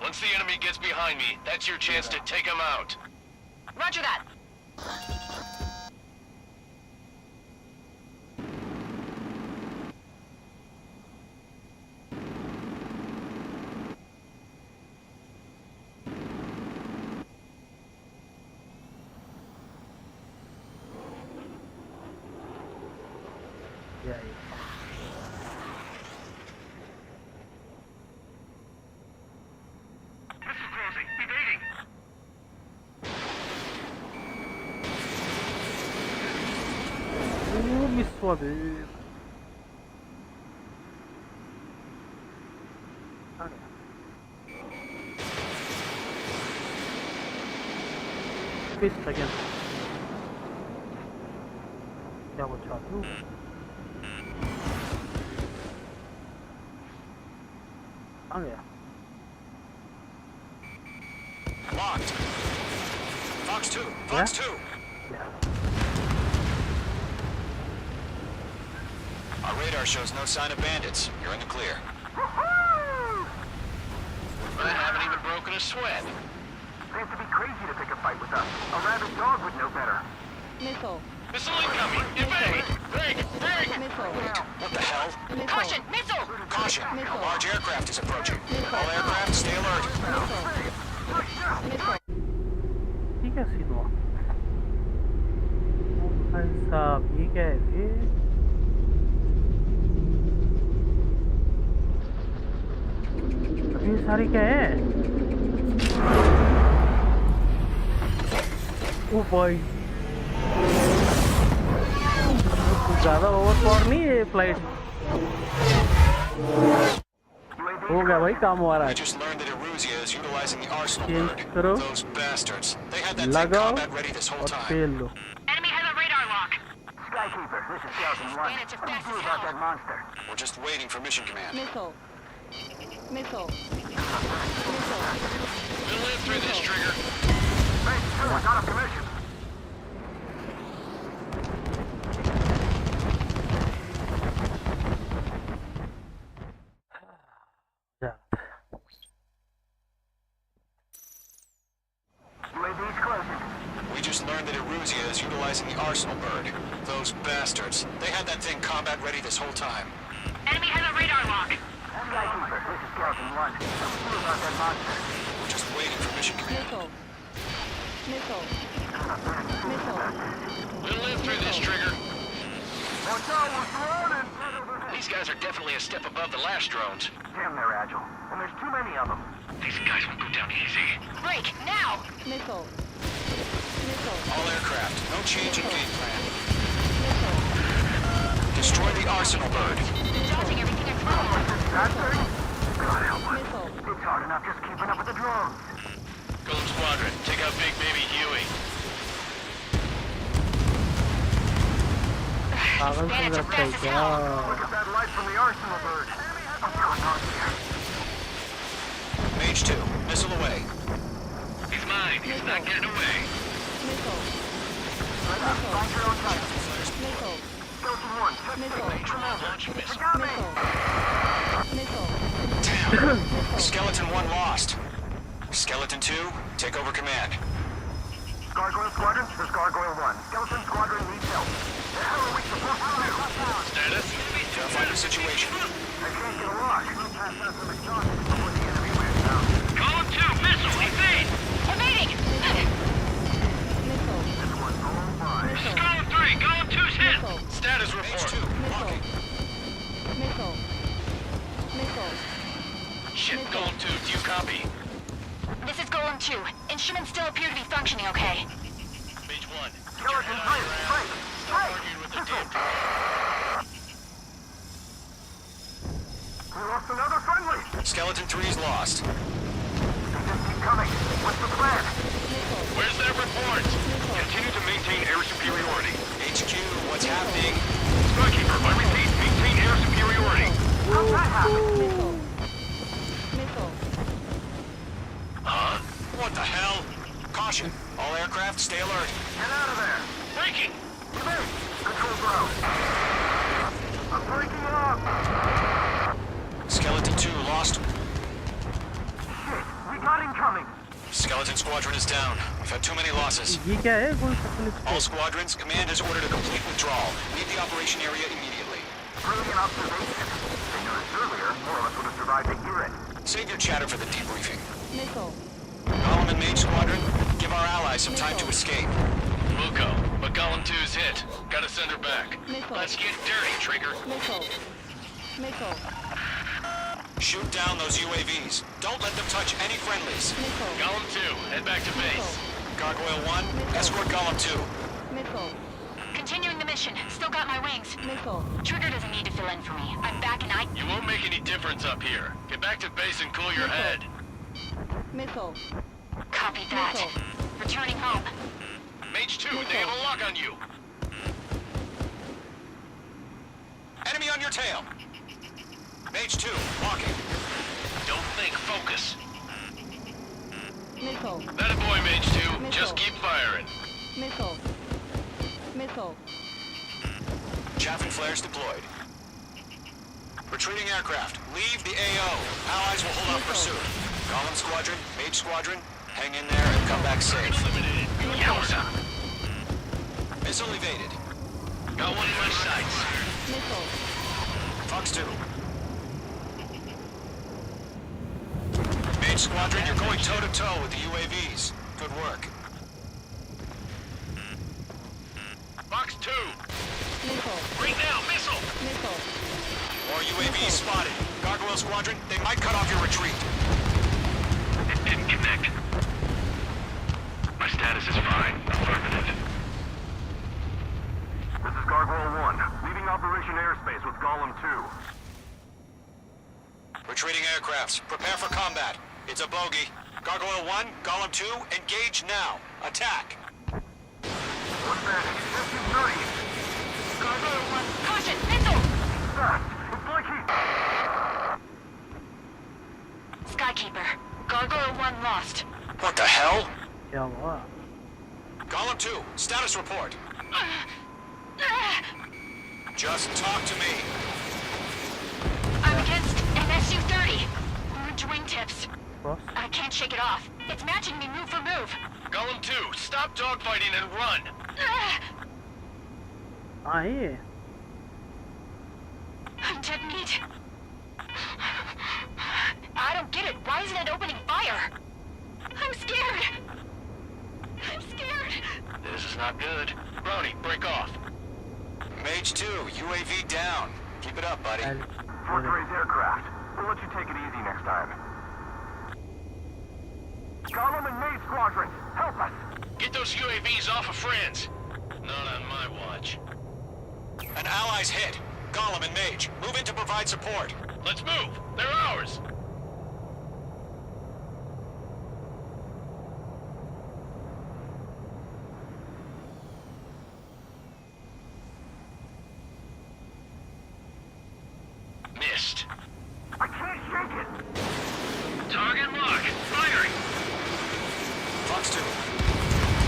Once the enemy gets behind me, that's your chance to take him out. Roger that. Missile closing, evading! Miss abi. Wait a second. क्या वो चाहती हूँ? आ गया. Locked. Fox 2. Fox 2. Our radar shows no sign of bandits. You're in the clear. I haven't even broken a sweat. They have to be crazy to pick a fight with us. A rabid dog would know better. Missile. Missile incoming! Evade! Break! Missile. What the hell? Caution! Missile! Caution! Missile. A large aircraft is approaching. Missile. All aircraft, stay alert. Missile. ठीक है सीधो. भाई साहब ये क्या है ये? ये सारी क्या है? ओ भाई ज़्यादा ओवरपावर नहीं है फ्लाइट. UAV हो गया भाई काम हमारा. We just learned that Eruzia is utilizing the arsenal Change bird. करो. Those bastards. They had that thing लगाओ combat ready this whole और time. Fail low. Enemy has a radar lock. Skykeeper, this is Skeleton 1. Bandits are What do fast you do as about hell. that monster? We're just waiting for mission command. Missile. Missile. We'll live through this, Trigger. Mate, someone's out of commission. जा. UAV's closing. We just learned that Eruzia is utilizing the arsenal bird. Those bastards. They had that thing combat ready this whole time. Enemy has a radar lock. Skykeeper, this is Skeleton 1. What do you do about that monster? We're just waiting for mission command. Missile. Missile. Missile. We'll live through this, Trigger. Watch out, we're surrounded. These guys are definitely a step above the last drones. Damn, they're agile. And there's too many of them. These guys won't go down easy. Break, now! Missile. Missile. All aircraft. No change in game plan. Missile. Destroy the arsenal bird. Dodging everything in front of us. That thing? God help us. Missile. It's hard enough just keeping up with the drones. Gold Squadron, take out Big Baby Huey. पागल क्यों करता है क्या? Look at that light from the arsenal bird. What's going on here? Mage 2. Missile away. He's mine. He's not getting away. Missile. Find your own target. Missile. Skeleton 1, check Missile. Launch missile. got me. Missile. Damn. Skeleton 1 lost. Skeleton 2, take over command. Gargoyle Squadron, there's Gargoyle 1. Skeleton Squadron needs help. The hell are we supposed to do? Status? Verify the situation. I can't get a lock. We'll pass out some exhaust before the enemy wears down. Column 2, missile, evade! Evading! Missile. This one's all mine. Missile. Column 3, column 2's hit! Missile. Status Mage report. 2, walking. Missile. Missile. Shit, Golem 2, do you copy? This is Golem 2. Instruments still appear to be functioning okay. Mage 1. Skeleton 3, straight! Arguing with the damn We lost another friendly! Skeleton 3's lost. They just keep coming. What's the plan? Where's their report? Continue to maintain air superiority. HQ, what's happening? Skykeeper, I repeat, maintain air superiority. How's that happen? Missile. Missile. Huh? What the hell? Caution. All aircraft, stay alert. Get out of there! Breaking! Evade! Control ground. I'm breaking up! Skeleton 2 lost. Shit, we got incoming! Skeleton Squadron is down. We've had too many losses. ये क्या है? कोई तकलीफ All squadrons, command has ordered a complete withdrawal. Leave the operation area immediately. Brilliant observation. They knew this earlier, more of us would have survived to hear it. Save your chatter for the debriefing. Missile. Golem and Mage Squadron, give our allies some time to escape. We'll go, but Golem 2's hit. Gotta send her back. Missile. Let's get dirty, Trigger. Missile. Missile. Shoot down those UAVs. Don't let them touch any friendlies. Missile. Golem 2, head back to base. Gargoyle 1, escort Golem 2. Missile. Continuing the mission. Still got my wings. Missile. Trigger doesn't need to fill in for me. I'm back and I... You won't make any difference up here. Get back to base and cool your head. Missile. Copy that. Missile. Returning home. Mage 2, they have a lock on you. Enemy on your tail. Mage 2, walking. Don't think, focus. Missile. That a boy, Mage 2. Missile. Just keep firing. Missile. Missile. Chaff and flares deployed. Retreating aircraft, leave the AO. Allies will hold off pursuit. Golem Squadron, Mage Squadron, hang in there and come back safe. Eliminated. Good work. Missile evaded. Got one in my sights. Missile. Fox 2. Mage Squadron, you're going toe-to-toe with the UAVs. Good work. Fox 2. Missile. Right now, missile. Missile. More UAVs spotted. Gargoyle Squadron, they might cut off your retreat. It didn't connect. My status is fine. Affirmative. This is Gargoyle 1, leaving Operation Airspace with Golem 2. Retreating aircraft. aircrafts. Prepare for combat. It's a bogey. Gargoyle 1, Golem 2, engage now. Attack. What's that? SU-30. Gargoyle 1, caution, missile! It's blinking. Skykeeper, Gargoyle 1 lost. What the hell? क्या हुआ? Golem 2, status report. Just talk to me. I'm against an SU-30. Orange wingtips. Boss? I can't shake it off. It's matching me move for move. Golem 2, stop dogfighting and run. हाँ ये. I'm dead meat. I don't get it. Why isn't it opening fire? I'm scared. I'm scared. This is not good. Brony, break off. Mage 2, UAV down. Keep it up, buddy. Fort Gray's aircraft. We'll let you take it easy next time. Golem and Maze Squadron, help us! Get those UAVs off of friends. Not on my watch. An ally's hit. Golem and Mage, move in to provide support. Let's move. They're ours. Missed. I can't shake it! Target lock. Firing. Fox 2.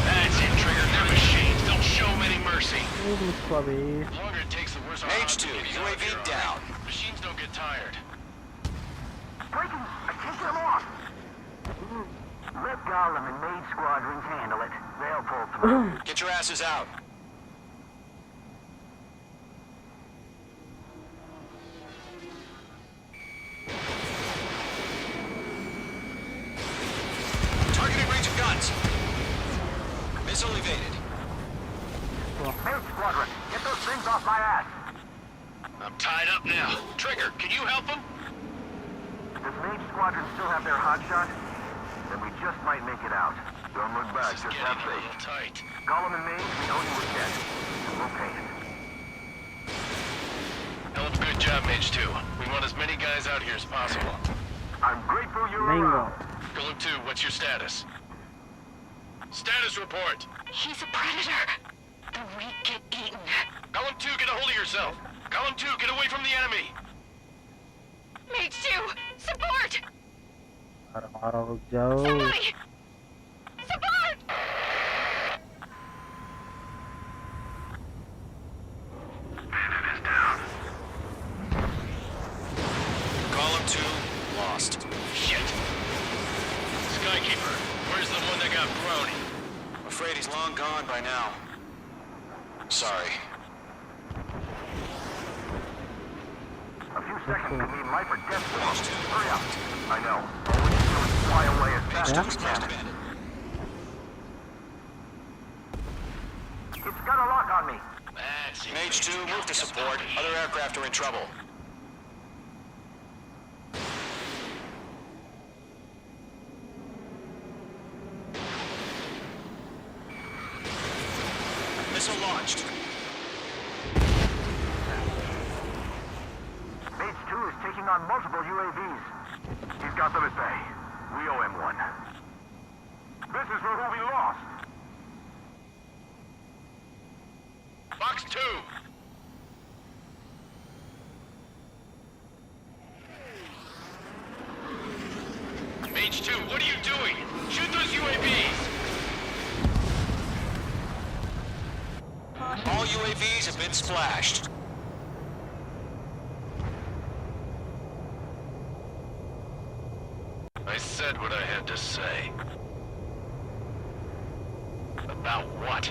That's it, Trigger. They're machines. Don't show them any mercy. उसको अभी. The longer it takes, the worse our Mage odds 2, of getting UAV out here are. down. Machines don't get tired. Breaking! I can't get them off! Let Golem and Maid Squadrons handle it. They'll pull through. Get your asses out. Targeting range of guns. Missile evaded. Maid Squadron, get those things off my ass! I'm tied up now. Trigger, can you help them? Does Maid Squadron still have their hotshot? Then we just might make it out. Don't look back, This is just getting have a faith. little tight. Golem and Maid, we owe you a debt. And we'll pay it. Hell of a good job, Mage 2. We want as many guys out here as possible. I'm grateful you're Mango. around. Golem 2, what's your status? Status report. He's a predator. The weak get eaten. Golem 2, get a hold of yourself. Golem 2, get away from the enemy. Mage 2, support! मारो रुक जाओ. Somebody! Support! Golem 2, lost. Shit. Skykeeper, where's the one that got Brony? Afraid he's long gone by now. Sorry. A few seconds can mean life or death for us. Hurry up. I know. All we can do is fly away as fast as we can. It's got a lock on me. That's it. Mage 2, move to support. Other aircraft are in trouble. Missile launched. Mage 2 is taking on multiple UAVs. He's got them at bay. We owe him one. This is for who we lost. Fox 2. Mage 2, what are you doing? Shoot those UAVs! All UAVs have been splashed. I said what I had to say. About what?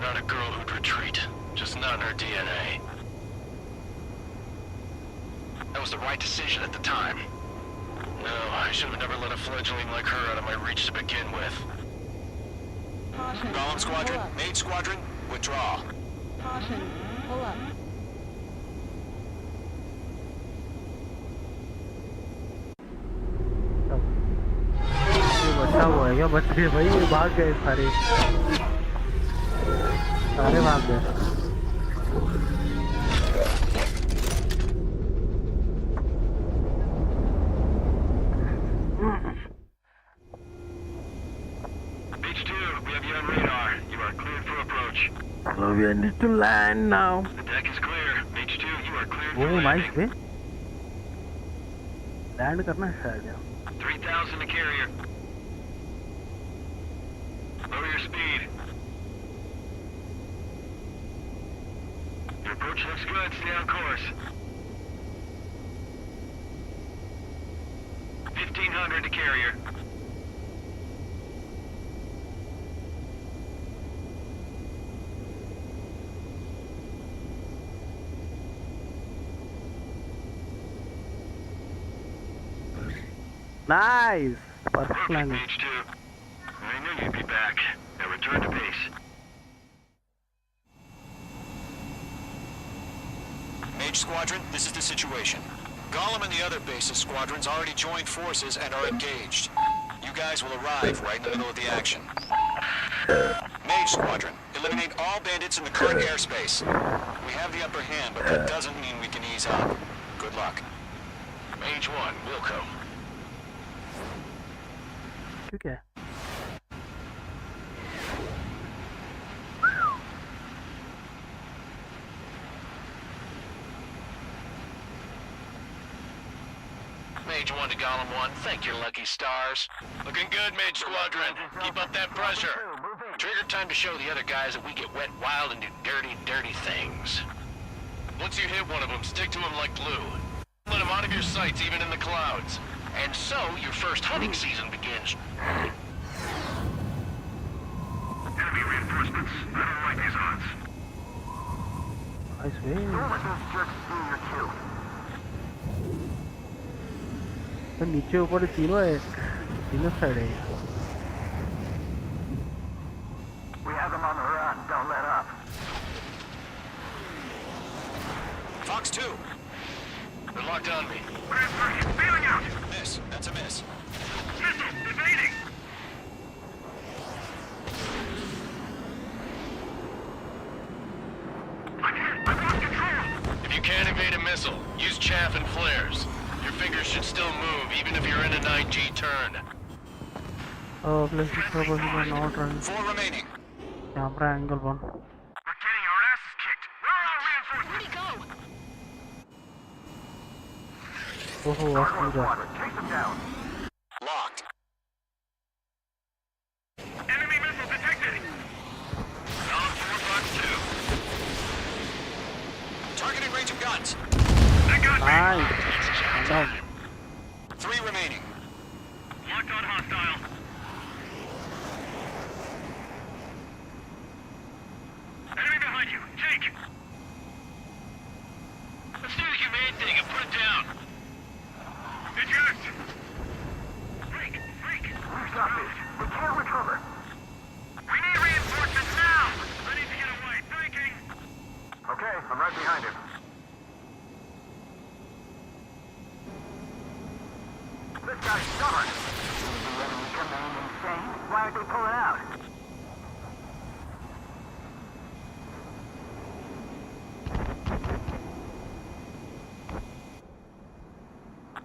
Not a girl who'd retreat. Just not in her DNA. That was the right decision at the time. No, I should have never let a fledgling like her out of my reach to begin with. Caution. Golem Squadron, Pull up. Mage Squadron, withdraw. Caution. Pull up. ये बचा हुआ है क्या? बच गए भाई, ये भाग गए सारे. सारे भाग गए. So we need to land now. The deck is clear. Mage 2, you are cleared for Oh, nice landing. way. Land करना है शायद यहाँ. 3,000 to carrier. Lower your speed. Your approach looks good. Stay on course. 1,500 to carrier. Nice. Perfect landing. Mage 2. I knew you'd be back. Now return to base. Mage Squadron, this is the situation. Gollum and the other bases squadrons already joined forces and are engaged. You guys will arrive right in the middle of the action. Mage Squadron, eliminate all bandits in the current airspace. We have the upper hand, but that doesn't mean we can ease up. Good luck. Mage 1, Wilco. Okay. Mage 1 to Golem 1, thank your lucky stars. Looking good, Mage Squadron. Keep up that pressure. Trigger time to show the other guys that we get wet wild and do dirty, dirty things. Once you hit one of them, stick to them like glue. Let them out of your sights, even in the clouds. And so, your first hunting season begins. Enemy reinforcements. I don't like these odds. Nice way. तो नीचे ऊपर तीनों है, तीनों side है. We have them on the run. Don't let up. Fox 2. They're locked on me. Bailing out. Miss. That's a miss. Missile evading. I'm hit. I've lost control. If you can't evade a missile, use chaff and flares. Your fingers should still move, even if you're in a 9G turn. Oh, please cover him not run. 4 remaining. Camera angle one. We're getting our asses kicked. Where are our reinforcements? Where'd he go? Oh, Asura. Take them down. Locked. Enemy missile detected. Golem 4 Fox 2. Targeting range of guns. They got me. Nice. Down. 3 remaining. Locked on hostile. Enemy behind you. Take. Let's do the humane thing and put it down. Eject. Freak. We've got this. We can't recover. We need reinforcements now. Ready to get away. Breaking. Okay, I'm right behind him. This guy's stubborn. Is the enemy command insane? Why aren't they pulling out?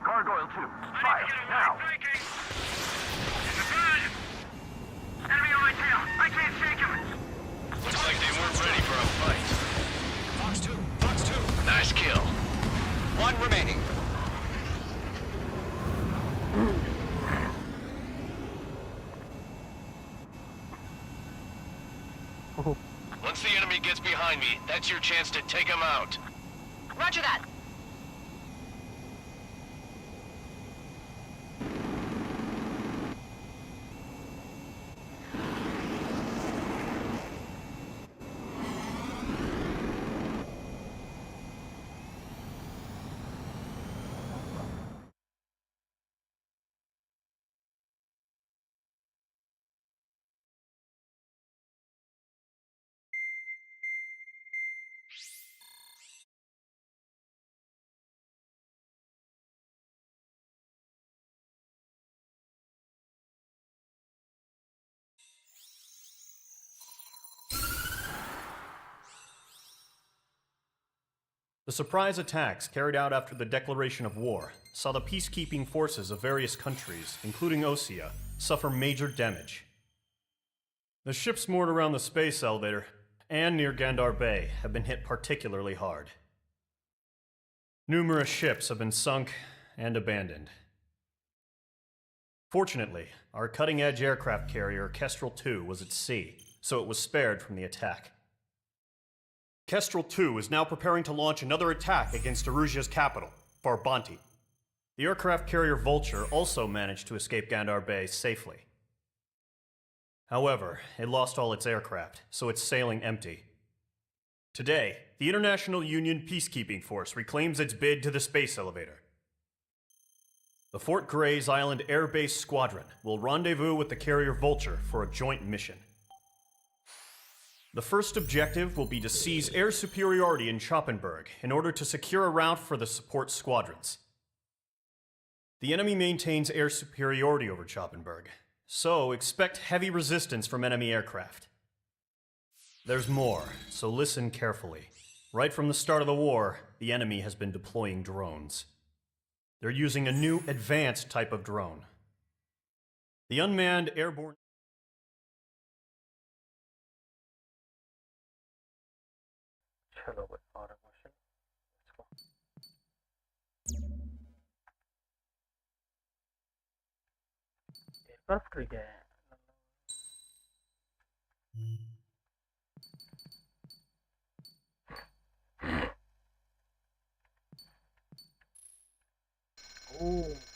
Gargoyle 2. Fire. Now. Breaking. This is bad. Enemy on my tail. I can't shake him. Looks like they weren't ready for a fight. Fox 2. Fox 2. Nice kill. 1 remaining. Oh, Once the enemy gets behind me, that's your chance to take him out. Roger that. The surprise attacks carried out after the declaration of war saw the peacekeeping forces of various countries, including Osea, suffer major damage. The ships moored around the space elevator and near Gandar Bay have been hit particularly hard. Numerous ships have been sunk and abandoned. Fortunately, our cutting-edge aircraft carrier Kestrel II was at sea, so it was spared from the attack. Kestrel II is now preparing to launch another attack against Erusia's capital, Farbanti. The aircraft carrier Vulture also managed to escape Gandar Bay safely. However, it lost all its aircraft, so it's sailing empty. Today, the International Union Peacekeeping Force reclaims its bid to the space elevator. The Fort Gray's Island Air Base Squadron will rendezvous with the carrier Vulture for a joint mission. The first objective will be to seize air superiority in Schoppenberg in order to secure a route for the support squadrons. The enemy maintains air superiority over Schoppenberg, so expect heavy resistance from enemy aircraft. There's more, so listen carefully. Right from the start of the war, the enemy has been deploying drones. They're using a new advanced type of drone. The unmanned airborne... चलो भाई और question aircraft क्या है ओह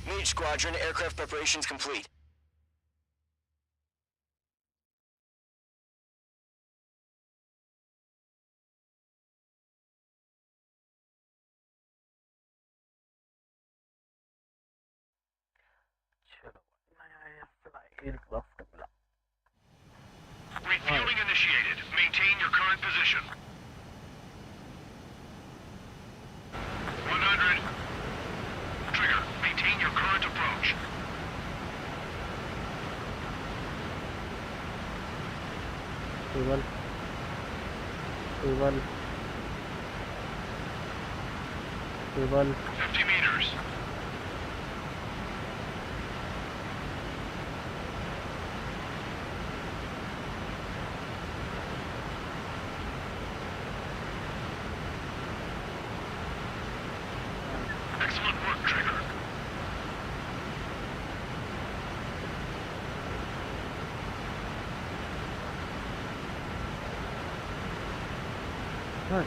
Mage Squadron, aircraft preparations complete. Refueling initiated. Maintain your current position. 100. Trigger, maintain your current approach. Table. 50 meters. Excellent work, Trigger. Right.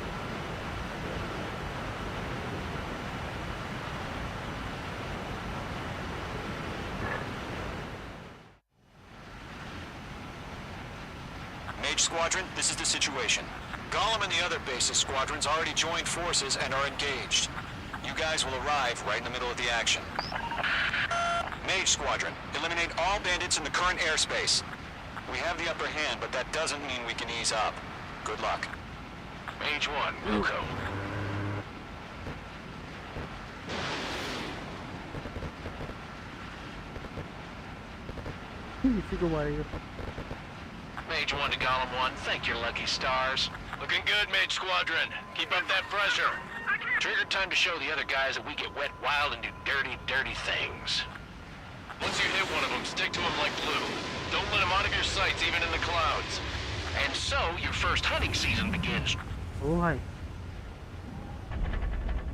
Mage Squadron, this is the situation. Gollum and the other bases squadrons already joined forces and are engaged. You guys will arrive right in the middle of the action. Mage Squadron, eliminate all bandits in the current airspace. We have the upper hand, but that doesn't mean we can ease up. Good luck. Mage 1, Wilco. इसी को मारेगा. Mage 1 to Golem 1, thank your lucky stars. Looking good, Mage Squadron. Keep up that pressure. Trigger time to show the other guys that we get wet wild and do dirty, dirty things. Once you hit one of them, stick to them like glue. Don't let them out of your sights, even in the clouds. And so, your first hunting season begins. Oh hi.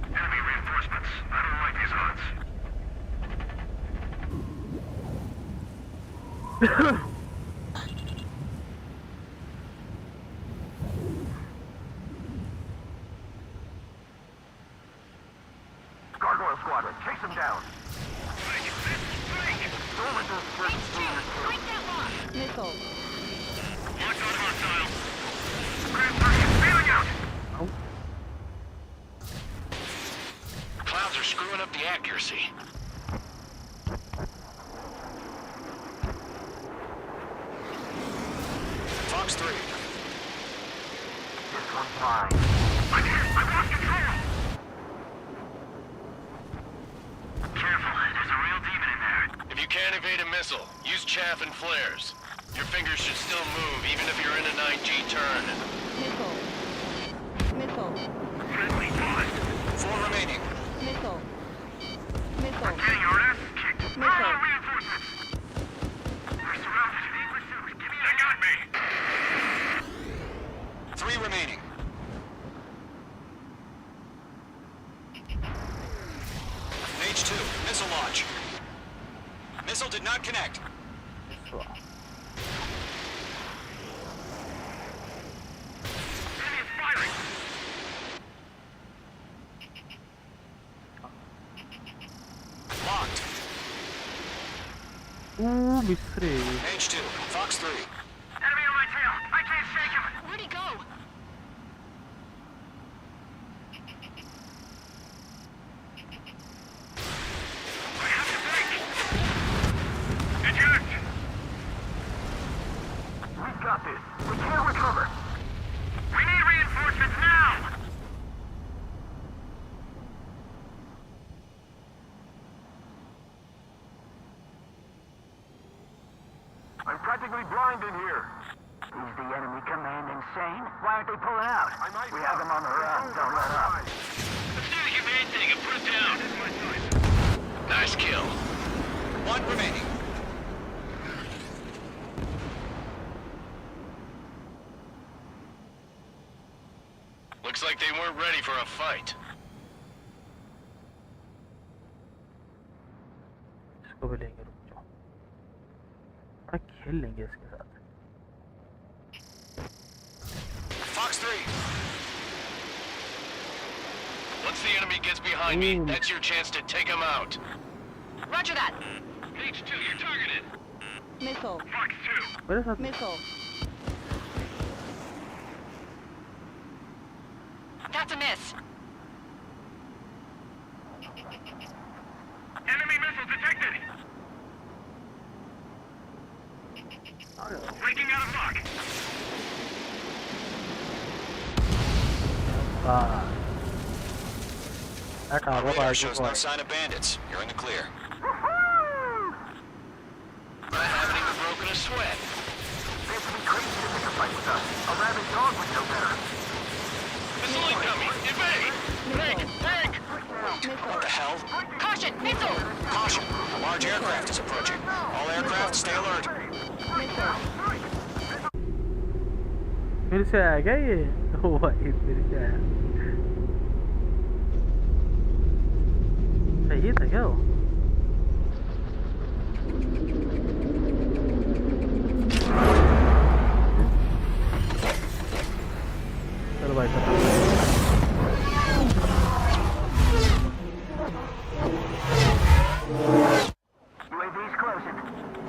Enemy reinforcements. I don't like these odds. Gargoyle Squadron, chase him down. Don't let those first Missile. Watch on hostile. Grand Party feeling out. Clouds are screwing up the accuracy. Fox 3. This one's mine. I'm here. I lost control. Careful. There's a real demon in there. If you can't evade a missile, use chaff and flares. Your fingers should still move, even if you're in a 9G turn. Missile. Missile. Friendly paused. 4 remaining. Missile. Missile. Getting our ass kicked. Missile. Reinforcements. We're surrounded. Being pursued. Give me a... They got me. 3 remaining. Mage 2, missile launch. Missile did not connect. Enemy is firing. Locked. Ooh, misre. Mage 2, Fox 3. Enemy on my tail. I can't shake him. Where'd he go? I have to think. Eject. We've got this. We can't recover. We need reinforcements now. I'm practically blind in here. Is the enemy command insane? Why aren't they pulling out? We have them on the run. Don't let up. Let's do the humane thing and put it down. Nice kill. 1 remaining. Looks like they weren't ready for a fight. इसको भी लेंगे, रुक जाओ. हाँ, खेल लेंगे इसके साथ. Fox 3. Once the enemy gets behind me, that's your chance to take him out. Roger that. H2, you're targeted. Missile. Fox 2. Where is that? Missile. That's a miss. Enemy missile detected. Breaking out of lock. That Our radar tower shows no sign of bandits. You're in the clear. I haven't even broken a sweat. They have to be crazy to pick a fight with us. A rabid dog would know better. Missile incoming! Evade! Break! Break! What the hell? Caution, missile! Caution! A large aircraft is approaching. All aircraft, stay alert. फिर से आ गया ये ओ भाई फिर से आया सही था क्या वो चलो भाई UAV's closing.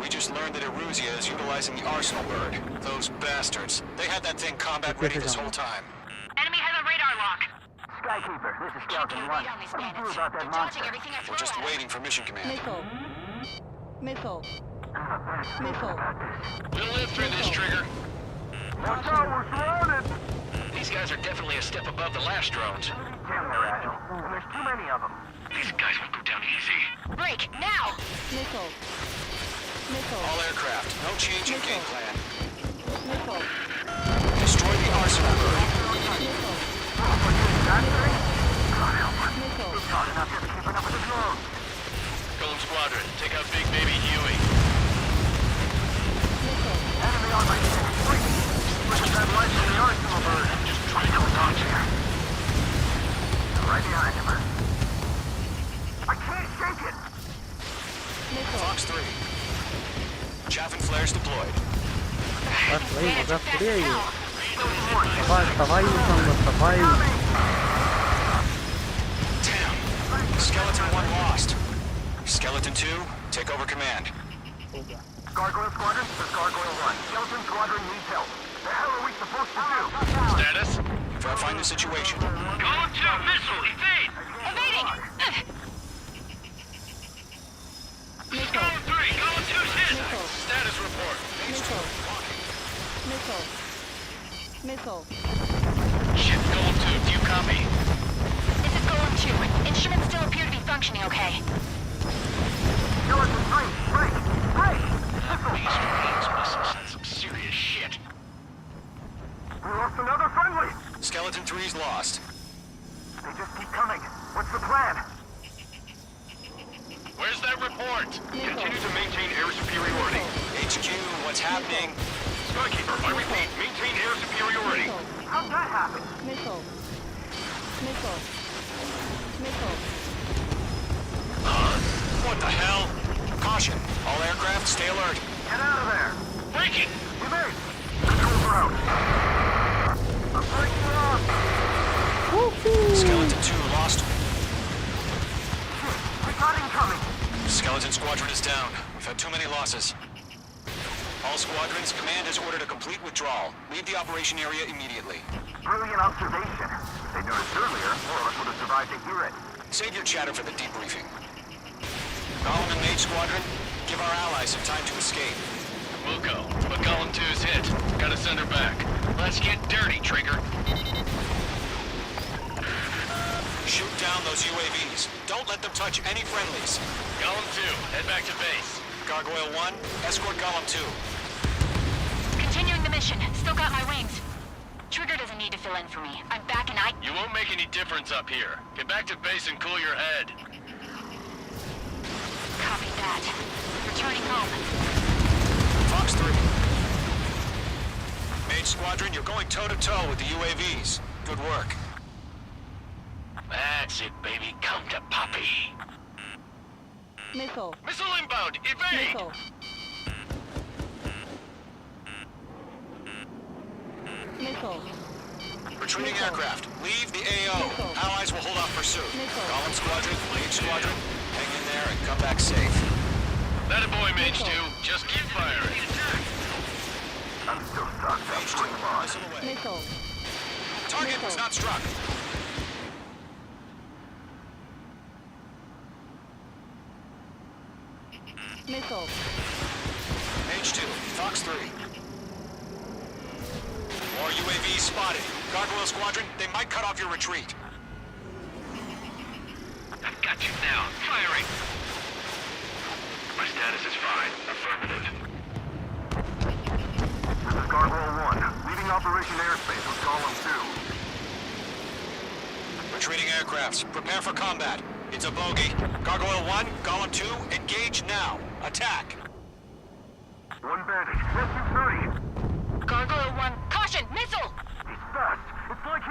We just learned that Eruzia is utilizing the Arsenal bird. Those bastards. They had that thing combat ready this whole time. Enemy has a radar lock. Skykeeper, this is Skeleton 1. Can't get a read on these What do you do bandits. about that They're monster? dodging everything I throw We're just at them. waiting for mission command. Missile. Missile. Missile. We'll live through this, Trigger. Watch out, we're surrounded! These guys are definitely a step above the last drones. Damn, they're agile. And there's too many of them. These guys won't go down easy. Break, now! Missile. Missile. All aircraft, no change in game plan. Missile. Destroy the Arsenal bird. Missile. Missile. It's hard enough just keeping up with the drones. Golem Squadron, take out Big Baby Huey. Missile. Enemy on my 6. Wait. Look at that light from the Arsenal bird. Just try to dodge here. Right behind him. I can't shake it! Missile. Fox 3. Chaff and flares deployed. बस वही मजा थोड़ी है ये सफाई सफाई Damn. Skeleton 1 lost. Skeleton 2, take over command. Gargoyle Squadron, this is Gargoyle 1. Skeleton Squadron needs help. The hell are we supposed to do? Status? Verifying the situation. Column 2, missile, evade! Evading! Column 3, column 2's hit! Missile. Status report. Missile. Missile. Missile. Ship Golem 2, do you copy? This is Golem 2. Instruments still appear to be functioning okay. Skeleton 3, break! Break! These Phoenix missiles had some serious shit. We lost another friendly! Skeleton 3's lost. They just keep coming. What's the plan? Where's that report? Continue to maintain air superiority. HQ, what's happening? Skykeeper, I repeat, maintain air superiority. How'd that happen? Missile. Missile. Missile. What the hell? Caution. All aircraft, stay alert. Get out of there! Break it! Evade! Controls are out. I'm breaking it off! Skeleton 2 lost. We got incoming! Skeleton Squadron is down. We've had too many losses. All squadrons, command has ordered a complete withdrawal. Leave the operation area immediately. Brilliant observation. If they'd noticed earlier, more of us would have survived to hear it. Save your chatter for the debriefing. Golem and Mage Squadron, give our allies some time to escape. Muko, but Golem 2's hit. Gotta send her back. Let's get dirty, Trigger. Shoot down those UAVs. Don't let them touch any friendlies. Golem 2, head back to base. Gargoyle 1, escort Golem 2. Continuing the mission. Still got my wings. Trigger doesn't need to fill in for me. I'm back and I... You won't make any difference up here. Get back to base and cool your head. Copy that. Returning home. Fox 3. Mage Squadron, you're going toe-to-toe with the UAVs. Good work. That's it, baby. Come to Poppy. Missile. Missile inbound! Evade! Missile. Missile. Retreating aircraft. Leave the AO. Allies will hold off pursuit. Column Squadron, Lead Squadron, hang in there and come back safe. That a boy, Mage 2. Just keep firing. I'm still stuck. Mage 2, missile away. Missile. Target was not struck. Missile. Mage 2, Fox 3. More UAVs spotted. Gargoyle Squadron, they might cut off your retreat. I've got you now. Firing. My status is fine. Affirmative. This is Gargoyle 1. Leaving Operation Airspace with Column 2. Retreating aircrafts, prepare for combat. It's a bogey. Gargoyle 1, Column 2, engage now. Attack. One bandage. SU-30. Gargoyle 1, caution, missile! He's fast. It's like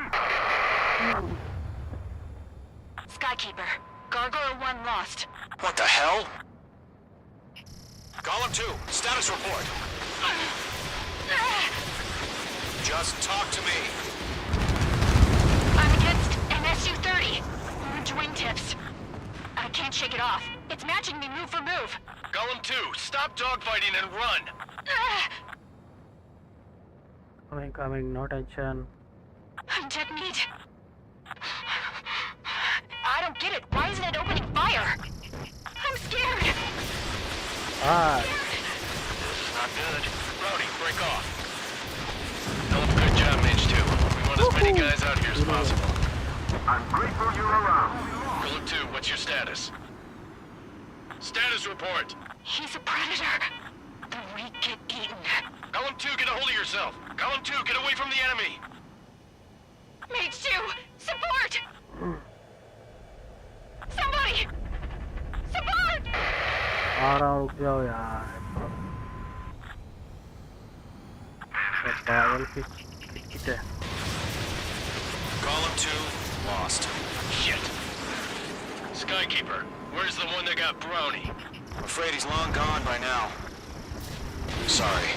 Skykeeper, Gargoyle 1 lost. What the hell? Column 2, status report. Just talk to me. I'm against an SU-30. Orange wingtips. I can't shake it off. It's matching me move for move. Golem 2, stop dogfighting and run. Coming, no tension. I'm dead meat. I don't get it. Why isn't it opening fire? I'm scared. Ah, This is not good. Rowdy, break off. Hell of a good job, Mage 2. We want as many guys out here as possible. I'm grateful you're around. Golem 2, what's your status? Status report. He's a predator. The weak get eaten. Golem 2, get a hold of yourself. Golem 2, get away from the enemy. Mage 2, support! Somebody! Support! आ रहा हूँ, रुक जाओ यार। पागल की kit है। Column 2, lost. Shit. Skykeeper, where's the one that got Brownie? I'm afraid he's long gone by now. Sorry.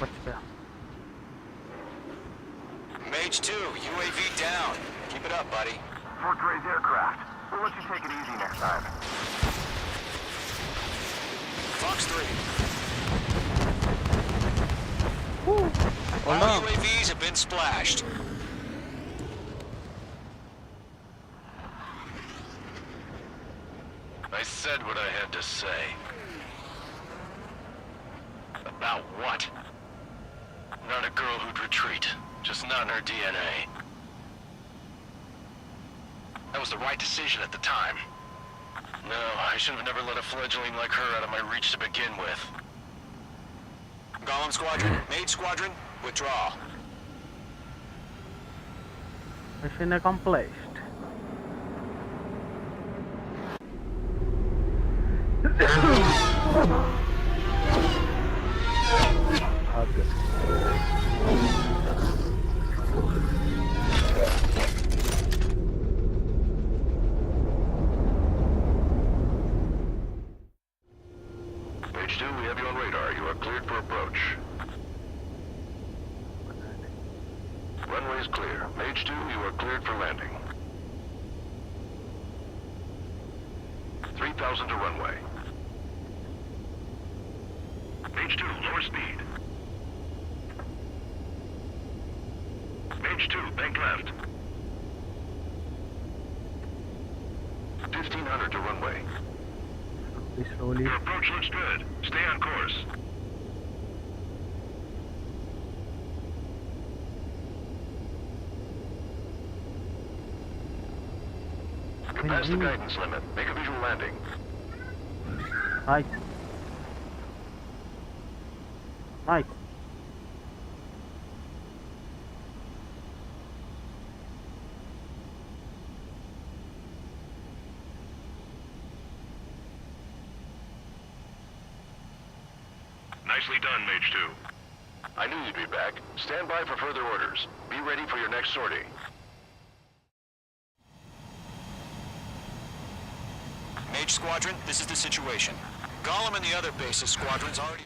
बच गया। Mage 2, UAV down. Keep it up, buddy. Fort Gray's aircraft. We'll let you take it easy next time. Fox 3. Hold All on. UAVs have been splashed. I said what I had to say. About what? Not a girl who'd retreat. Just not in her DNA. That was the right decision at the time. No, I should have never let a fledgling like her out of my reach to begin with. Golem Squadron, Mage Squadron, withdraw. Mission accomplished. Okay. Mage 2, we have you on radar. You are cleared for approach. Runway is clear. Mage 2, you are cleared for landing. 3,000 to runway. Mage 2, lower speed. Mage 2, bank left. 1,500 to runway. Slowly. Your approach looks good. Stay on course. You're past the guidance limit. Make a visual landing. Nice. Nice. Nicely done, Mage 2. I knew you'd be back. Stand by for further orders. Be ready for your next sortie. Mage Squadron, this is the situation. Golem and the other bases squadrons already...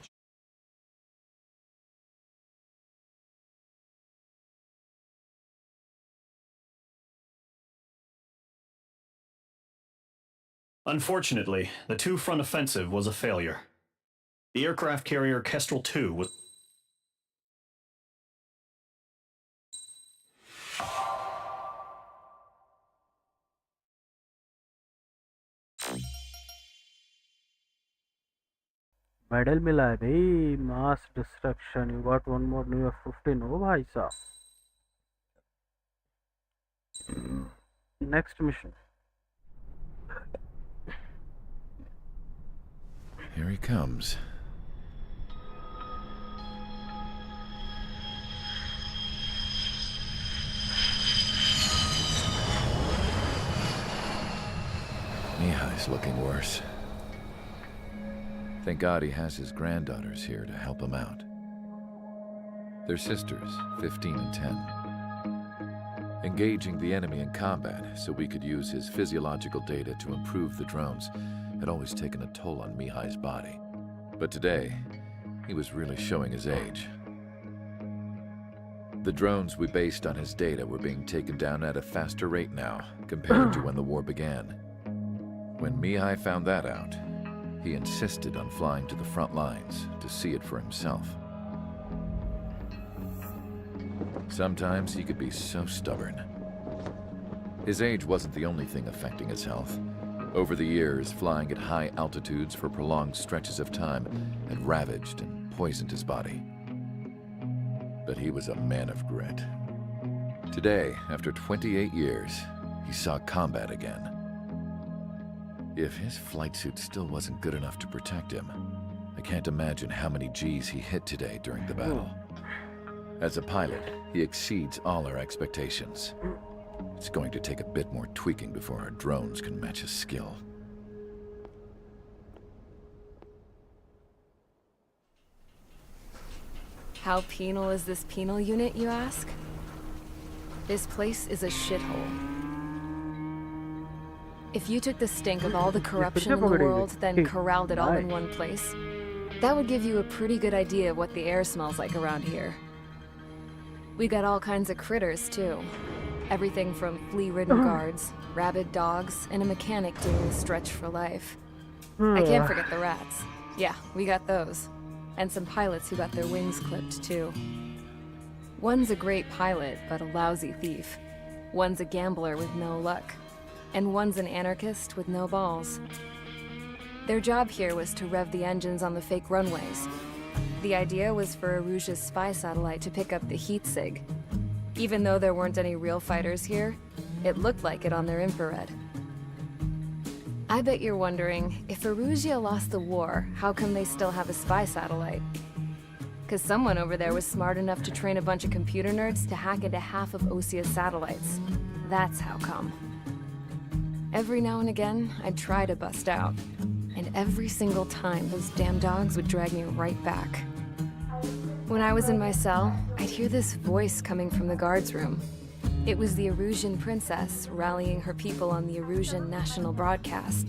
Unfortunately, the two-front offensive was a failure. The aircraft carrier Kestrel II was... medal मिला है भाई, mass destruction, you got one more new F-15। ओ भाई साहब, next mission. Here he comes. Mihai's looking worse. Thank God he has his granddaughters here to help him out. They're sisters, 15 and 10. Engaging the enemy in combat so we could use his physiological data to improve the drones had always taken a toll on Mihai's body. But today, he was really showing his age. The drones we based on his data were being taken down at a faster rate now compared to when the war began. When Mihai found that out, he insisted on flying to the front lines to see it for himself. Sometimes he could be so stubborn. His age wasn't the only thing affecting his health. Over the years, flying at high altitudes for prolonged stretches of time had ravaged and poisoned his body. But he was a man of grit. Today, after 28 years, he saw combat again. If his flight suit still wasn't good enough to protect him, I can't imagine how many Gs he hit today during the battle. As a pilot, he exceeds all our expectations. It's going to take a bit more tweaking before our drones can match his skill. How penal is this penal unit, you ask? This place is a shithole. If you took the stink of all the corruption in the world, then corralled it all in one place, that would give you a pretty good idea of what the air smells like around here. We got all kinds of critters, too. Everything from flea-ridden guards, rabid dogs, and a mechanic doing the stretch for life. I can't forget the rats. Yeah, we got those. And some pilots who got their wings clipped, too. One's a great pilot, but a lousy thief. One's a gambler with no luck. And one's an anarchist with no balls. Their job here was to rev the engines on the fake runways. The idea was for Aruja's spy satellite to pick up the heat sig. Even though there weren't any real fighters here, it looked like it on their infrared. I bet you're wondering, if Aruja lost the war, how come they still have a spy satellite? Because someone over there was smart enough to train a bunch of computer nerds to hack into half of Osia's satellites. That's how come. Every now and again, I'd try to bust out. And every single time, those damn dogs would drag me right back. When I was in my cell, I'd hear this voice coming from the guards room. It was the Arusian princess rallying her people on the Arusian national broadcast.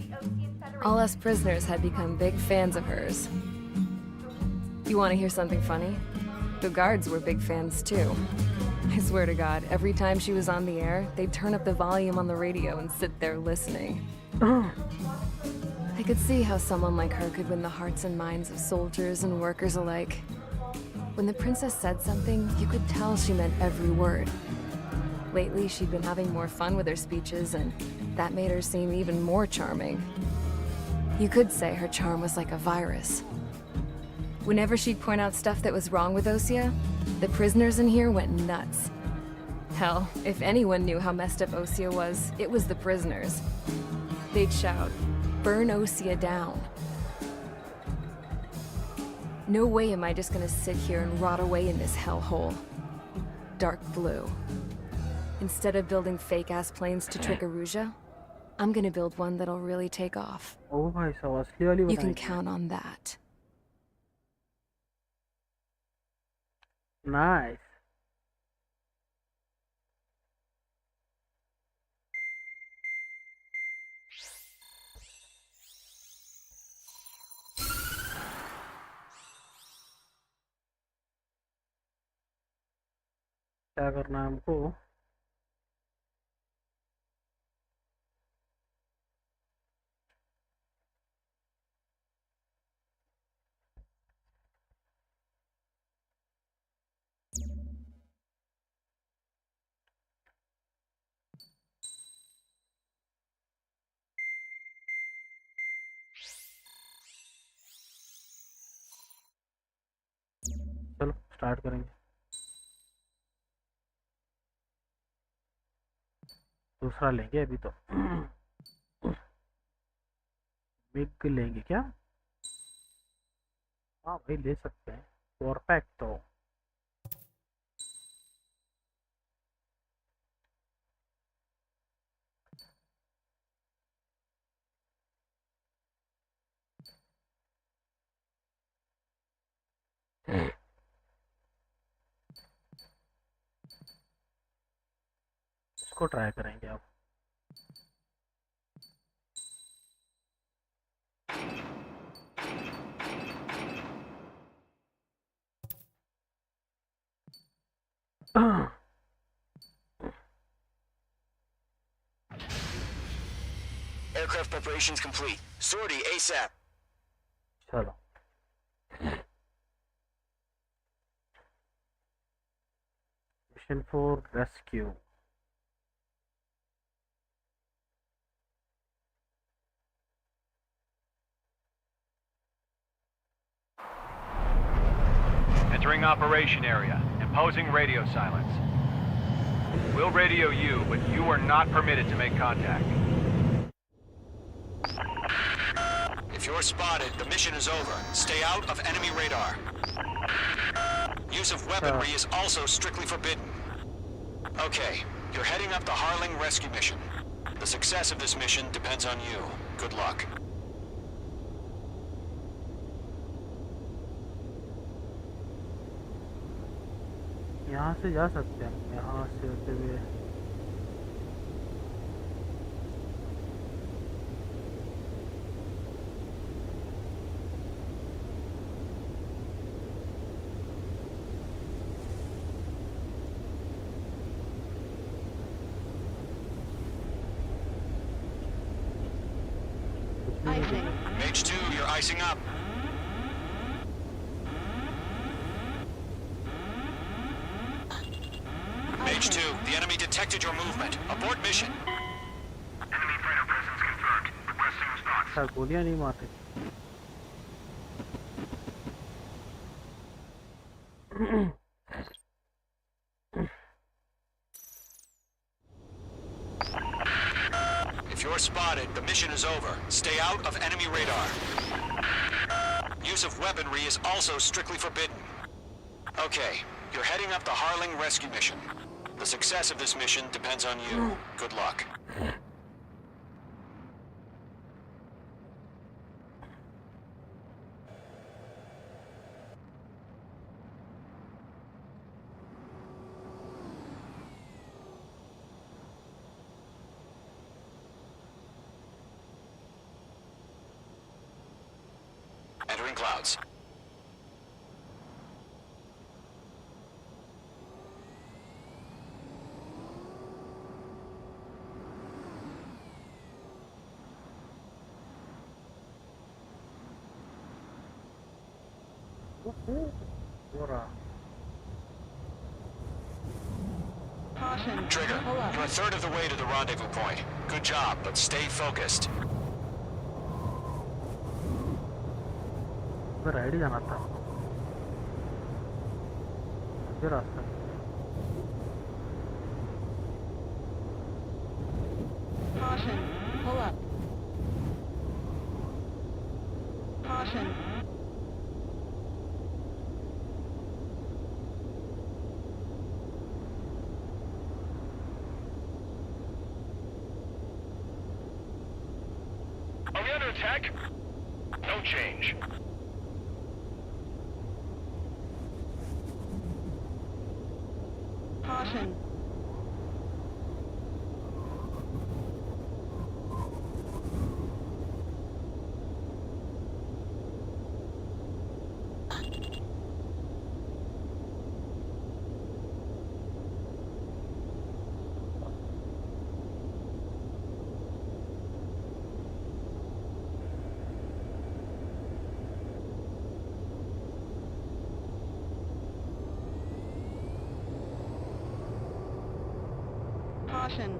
All us prisoners had become big fans of hers. You want to hear something funny? The guards were big fans too. I swear to God, every time she was on the air, they'd turn up the volume on the radio and sit there listening. I could see how someone like her could win the hearts and minds of soldiers and workers alike. When the princess said something, you could tell she meant every word. Lately, she'd been having more fun with her speeches, and that made her seem even more charming. You could say her charm was like a virus. Whenever she'd point out stuff that was wrong with Osia, the prisoners in here went nuts. Hell, if anyone knew how messed up Osia was, it was the prisoners. They'd shout, "Burn Osia down." No way am I just gonna sit here and rot away in this hellhole. Dark blue. Instead of building fake-ass planes to trick Aruja, I'm gonna build one that'll really take off. Oh भाई साहब, असली वाली You can बनाई। count on that. Nice. क्या करना है हमको? Start करेंगे। दूसरा लेंगे अभी तो। बिग लेंगे क्या? हाँ भाई ले सकते हैं। परफेक्टो। इसको ट्राई करेंगे अब। Aircraft preparations complete. Sortie ASAP. चलो mission for rescue. Entering operation area. Imposing radio silence. We'll radio you, but you are not permitted to make contact. If you're spotted, the mission is over. Stay out of enemy radar. Use of weaponry is also strictly forbidden. Okay, you're heading up the Harling rescue mission. The success of this mission depends on you. Good luck. यहाँ से जा सकते हैं, यहाँ से होते हुए। Mage 2, you're icing up. Mage 2, the enemy detected your movement. Abort mission. Enemy fighter presence confirmed. Requesting response. Sir गोलियां नहीं मारते। If you're spotted, the mission is over. Stay out of enemy radar. Use of weaponry is also strictly forbidden. Okay, you're heading up the Harling rescue mission. The success of this mission depends on you. Good luck. Entering clouds. Trigger, you're a third of the way to the rendezvous point. Good job, but stay focused. Ride जाना था ये रास्ता। Caution, pull up. Caution. Are we under attack? No change. Caution. Caution.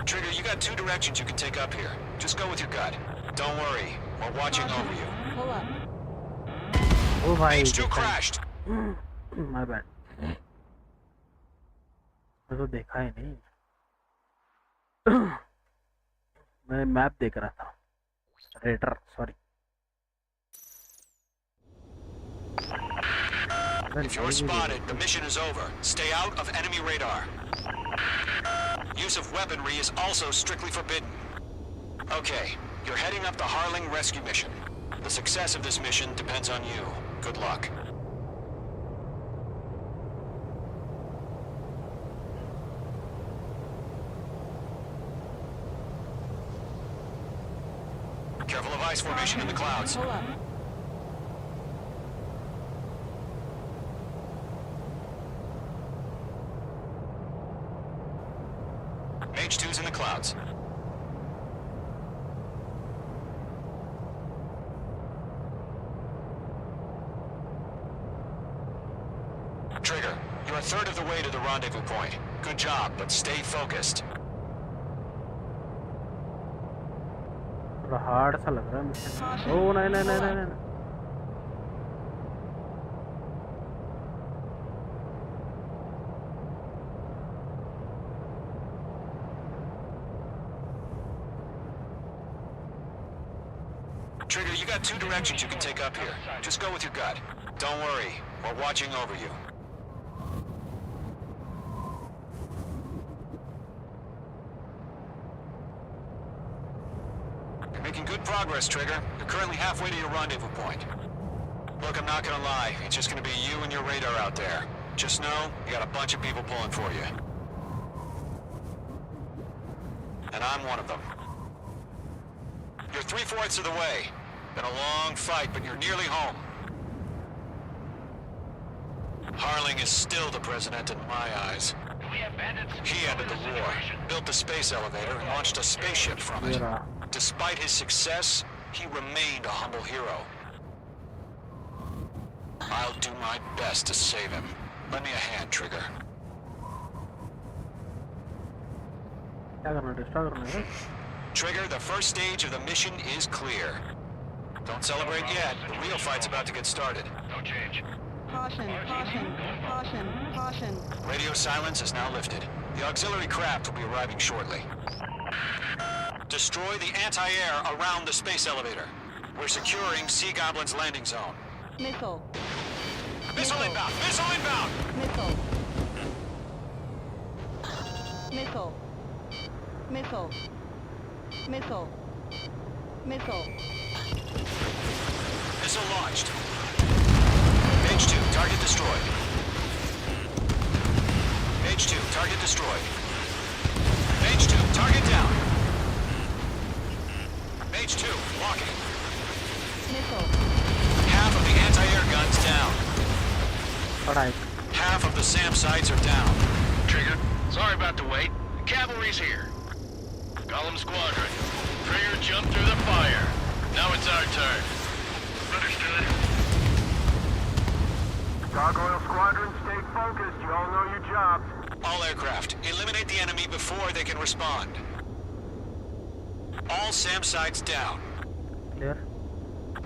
Trigger, you got two directions you can take up here. Just go with your gut. Don't worry, we're watching over you. Pull up. ओ भाई Mage 2 crashed. My bad, मैं तो देखा ही नहीं। मैं map देख रहा था, raider sorry. If you're spotted, the mission is over. Stay out of enemy radar. Use of weaponry is also strictly forbidden. Okay, you're heading up the Harling rescue mission. The success of this mission depends on you. Good luck. Careful of ice formation in the clouds. Pull up. Mage 2's in the clouds. Trigger, you're a third of the way to the rendezvous point. Good job, but stay focused. थोड़ा hard सा लग रहा है मुझे। ओह नहीं नहीं नहीं नहीं नहीं। Trigger, you got two directions you can take up here. Just go with your gut. Don't worry, we're watching over you. You're making good progress, Trigger. You're currently halfway to your rendezvous point. Look, I'm not gonna lie. It's just gonna be you and your radar out there. Just know, you got a bunch of people pulling for you. And I'm one of them. You're 3/4 of the way. Been a long fight, but you're nearly home. Harling is still the president in my eyes. He ended the war, built the space elevator, and launched a spaceship from it. Despite his success, he remained a humble hero. I'll do my best to save him. Lend me a hand, Trigger. Trigger, the first stage of the mission is clear. Don't celebrate yet. The real fight's about to get started. No change. Caution, caution, caution, caution. Radio silence is now lifted. The auxiliary craft will be arriving shortly. Destroy the anti-air around the space elevator. We're securing Sea Goblin's landing zone. Missile. Missile inbound! Missile inbound! Missile. Missile. Missile. Missile. Missile. Missile launched. Mage 2, target destroyed. Mage 2, target destroyed. Mage 2, target down. Mage 2, walking. Missile. Half of the anti-air guns down. Alright. Half of the SAM sites are down. Trigger, sorry about the wait. Cavalry's here. Column Squadron. Trigger jumped through the fire. Now it's our turn. Understood. Gargoyle Squadron, stay focused. You all know your jobs. All aircraft, eliminate the enemy before they can respond. All SAM sites down. Clear.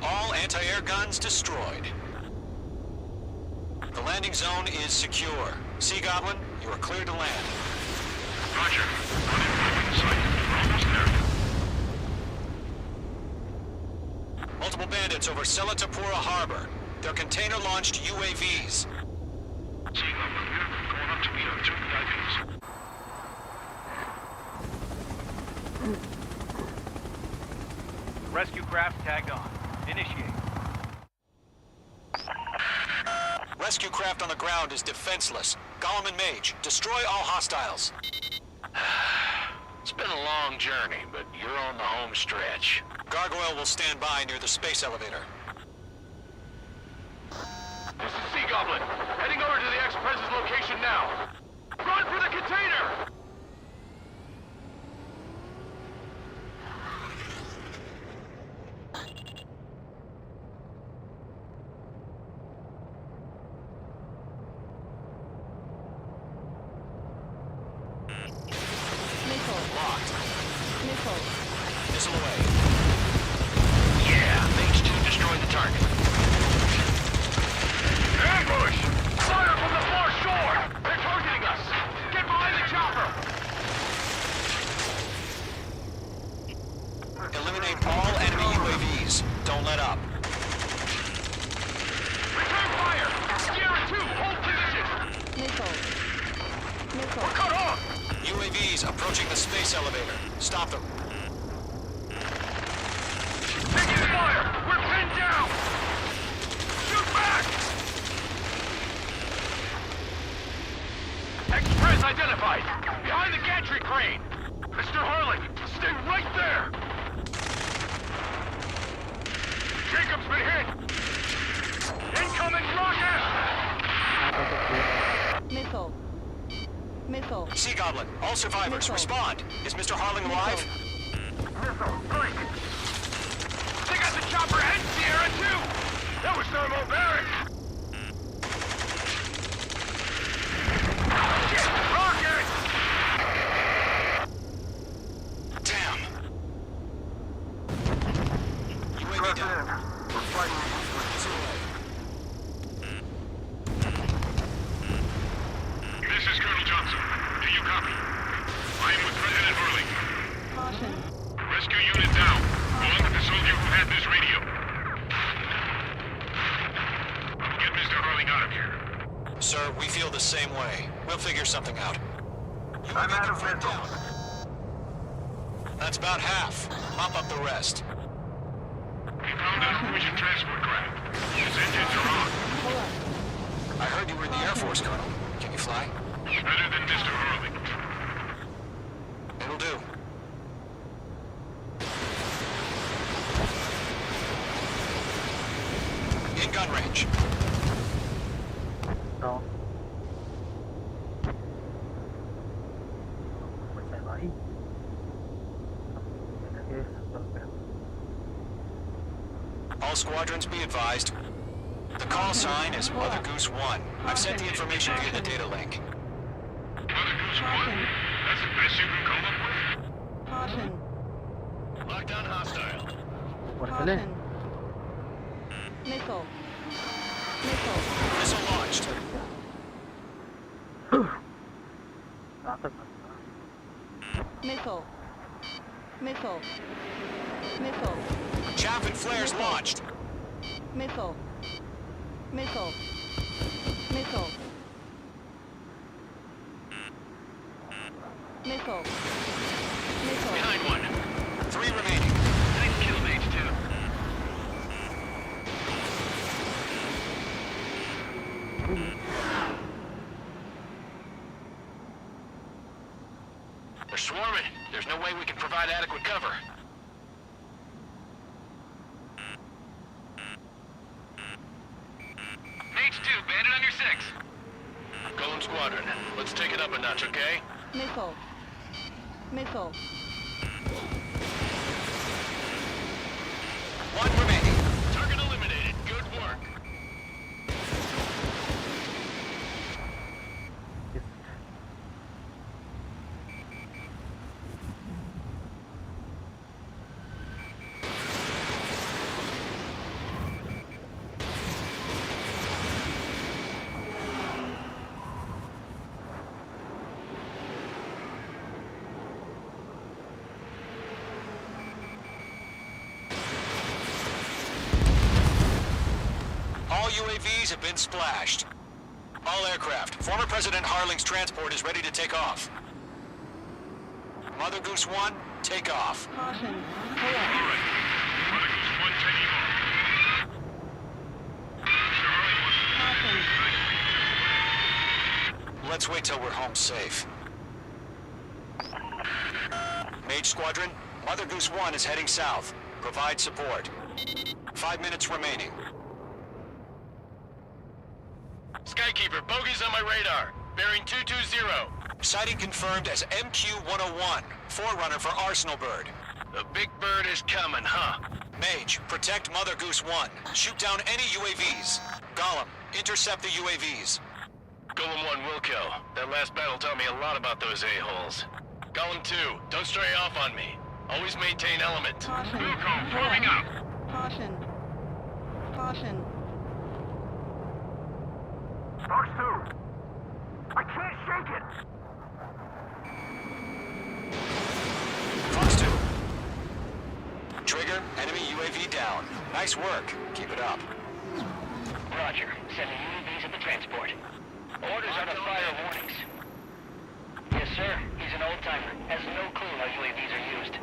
All anti-air guns destroyed. The landing zone is secure. Sea Goblin, you are clear to land. Roger. Running sight. We're almost there. Multiple bandits over Selatapura Harbor. They're container-launched UAVs. Sea Goblin here. Going up to meet our two VIPs. Rescue craft tagged on. Initiate. Rescue craft on the ground is defenseless. Gollum and Mage, destroy all hostiles. It's been a long journey, but you're on the home stretch. Gargoyle will stand by near the space elevator. This is Sea Goblin. Heading over to the Express's location now. Run for the container! Missile. Locked. Missile. Missile away. Yeah, Mage 2 destroyed the target. Ambush! stop them. Taking fire! We're pinned down! Shoot back! Express identified! Behind the gantry crane! Mr. Harling, stay right there! Jacob's been hit! Incoming rocket! Missile. Missile. Sea Goblin, all survivors, respond. Is Mr. Harling alive? Missile, break! They got the chopper and Sierra too! That was thermobaric! Shit! Rocket! Damn. UAV down. We're fighting. This is Colonel Johnson. Do you copy? I am with President Harling. Caution. Rescue unit down. Along with the soldier who had this radio. Get Mr. Harling out of here. Sir, we feel the same way. We'll figure something out. I'm out of missile. Down. That's about half. Mop up the rest. We found a Norwegian transport craft. Its engines are on. Pull up. I heard you were in the Air Force, Colonel. Can you fly? Better than Mr. Harling. It'll do. In gun range. No. बचा है भाई। All squadrons be advised. The call sign is Mother Goose 1. I've sent the information via the data link. Mother Goose 1? That's the best you can come up with? Caution. Lockdown hostile. Caution. Missile. Missile. Missile launched. Missile. Missile. Missile. Chaff and flares launched. Missile. Missile. Missile. Missile. Missile. Behind one. 3 remaining. Nice kill, Mage 2. They're swarming. There's no way we can provide adequate cover. Mage 2, bandit on your 6. Golem Squadron, let's take it up a notch, okay? Missile. Missile. 1 remaining. Target eliminated. Good work. UAVs have been splashed. All aircraft, former President Harling's transport is ready to take off. Mother Goose 1, take off. Caution. Pull All up. right. Mother Goose 1 taking off. Mr. Harling wants Let's wait till we're home safe. Mage Squadron, Mother Goose 1 is heading south. Provide support. 5 minutes remaining. Skykeeper, bogeys on my radar. Bearing 220. Sighting confirmed as MQ-101, forerunner for Arsenal Bird. The big bird is coming, huh? Mage, protect Mother Goose 1. Shoot down any UAVs. Gollum, intercept the UAVs. Golem 1 will kill. That last battle taught me a lot about those a-holes. Golem 2, don't stray off on me. Always maintain element. Caution. Wilco, Pull moving up. Caution. Caution. Fox 2. I can't shake it. Fox 2. Trigger, enemy UAV down. Nice work. Keep it up. Roger. Sending UAVs at the transport. Orders are to fire warnings. Yes, sir. He's an old-timer. Has no clue how UAVs are used.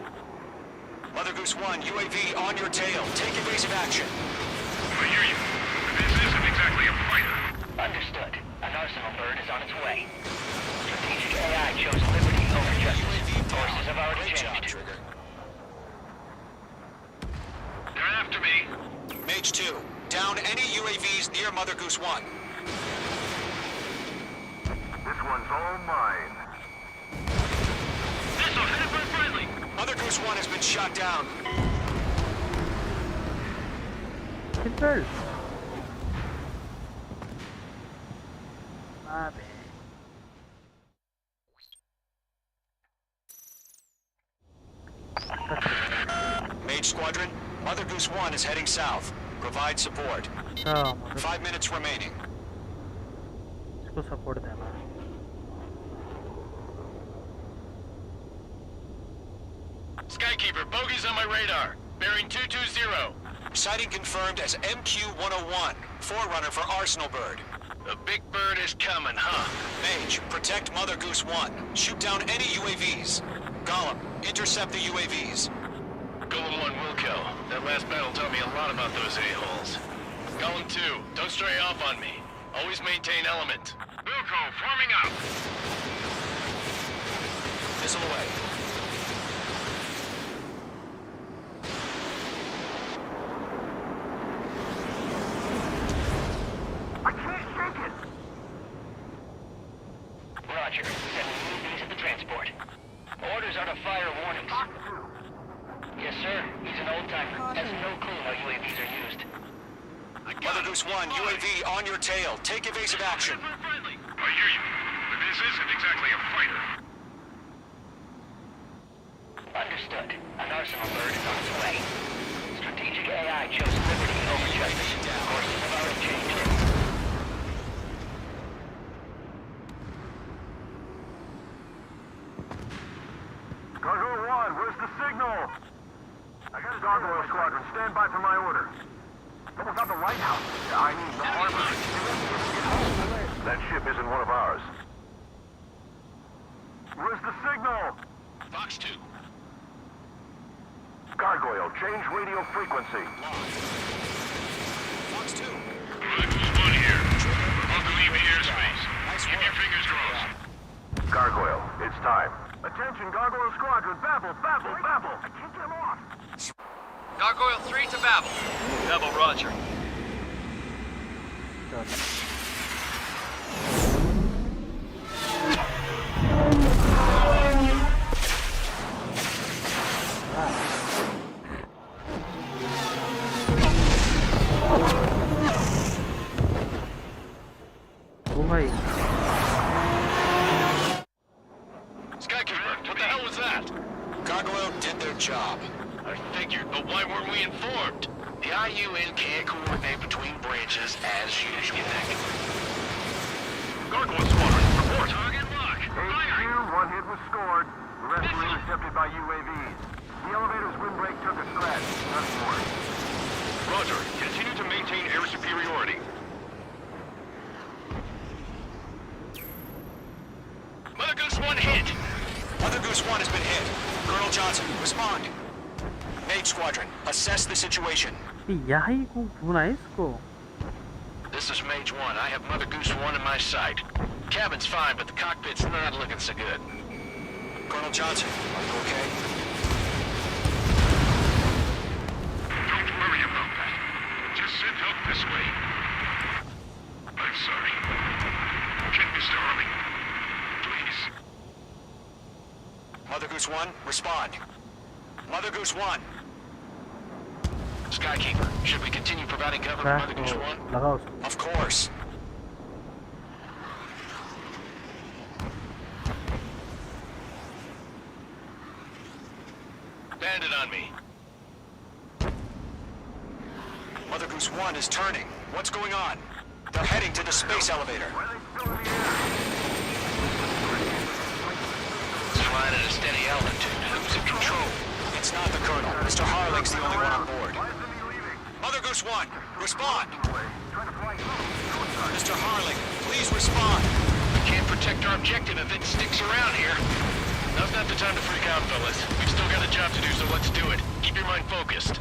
Mother Goose 1, UAV on your tail. Take evasive action. I hear you. This isn't exactly a fighter. Understood. An arsenal bird is on its way. Strategic AI chose liberty over justice. Forces have already changed. They're after me. Mage 2, down any UAVs near Mother Goose 1. This one's all mine. Missile headed for friendly. Mother Goose 1 has been shot down. Kill. My bad. Mage Squadron, Mother Goose 1 is heading south. Provide support. 5 minutes remaining. इसको support देना. Skykeeper, bogeys on my radar. Bearing 220. Sighting confirmed as MQ-101, forerunner for Arsenal Bird. The big bird is coming, huh? Mage, protect Mother Goose 1. Shoot down any UAVs. Gollum, intercept the UAVs. Golem 1 will kill. That last battle taught me a lot about those a-holes. Golem 2, don't stray off on me. Always maintain element. Wilco, forming up. Missile away. I can't shake it! Roger. Sending UAVs at the transport. Orders are to fire warnings. Yes, sir. He's an old-timer. Has no clue how UAVs are used. Mother Goose 1, UAV on your tail. Take evasive action. I hear you. But this isn't exactly a fighter. Understood. An arsenal bird is on its way. Strategic AI chose liberty over justice. Courses have already changed. Gargoyle 1, where's the signal? I got a Gargoyle Squadron. Stand by for my order. Almost out the lighthouse. I mean the harbor. That ship isn't one of ours. Where's the signal? Fox 2. Gargoyle, change radio frequency. Fox 2. Mother Goose 1 here. About to leave the airspace. Keep your fingers crossed. Gargoyle, it's time. Attention, Gargoyle Squadron. Babble, babble, babble. I can't get him off. Gargoyle 3 to Babel. Babel, roger. Oh my. Skykeeper, what the hell was that? Gargoyle did their job. I figured, but why weren't we informed? The IUN can't coordinate between branches as usual. Gargoyle Squadron, report. Target lock. HQ, one hit was scored. The rest were intercepted by UAVs. The elevator's windbreak took a scratch. Nothing more. Roger. Continue to maintain air superiority. Mother Goose 1 hit. Mother Goose 1 has been hit. Colonel Johnson, respond. Mage Squadron, assess the situation. यही को बुना इसको. This is Mage 1. I have Mother Goose 1 in my sight. Cabin's fine, but the cockpit's not looking so good. Colonel Johnson, are you okay? Don't worry about that. Just send help this way. I'm sorry. Get Mr. Harley. Please. Mother Goose 1, respond. Mother Goose 1. Skykeeper, should we continue providing cover for Mother Goose 1? Of course. Bandit on me. Mother Goose 1 is turning. What's going on? They're heading to the space elevator. It's flying at a steady altitude. Who's in control? It's not the Colonel. Mr. Harling's the only one on board. Mother Goose 1, respond! Mr. Harling, please respond! We can't protect our objective if it sticks around here. Now's not the time to freak out, fellas. We've still got a job to do, so let's do it. Keep your mind focused.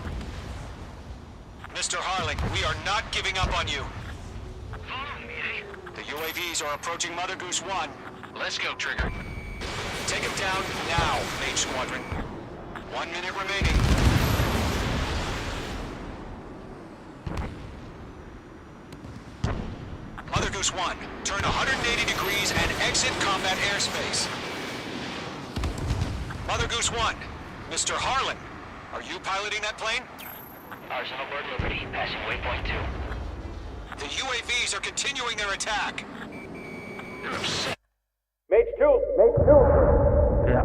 Mr. Harling, we are not giving up on you. The UAVs are approaching Mother Goose 1. Let's go, Trigger. Take him down now, Mage Squadron. 1 minute remaining. Mother Goose 1, turn 180 degrees and exit combat airspace. Mother Goose 1, Mr. Harlan, are you piloting that plane? Arsenal Bird Liberty, passing waypoint 2. The UAVs are continuing their attack. You're upset. Mage 2! Mage 2! Yeah.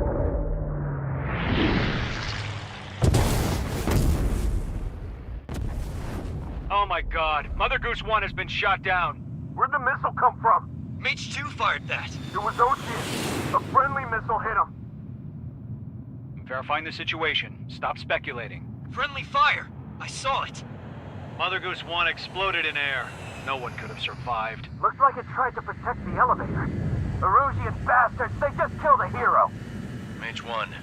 Oh my god, Mother Goose 1 has been shot down. Where'd the missile come from? Mage 2 fired that. It was Ocean. A friendly missile hit him. I'm verifying the situation. Stop speculating. Friendly fire. I saw it. Mother Goose 1 exploded in air. No one could have survived. Looks like it tried to protect the elevator. Erusian bastards, they just killed a hero. Mage 1,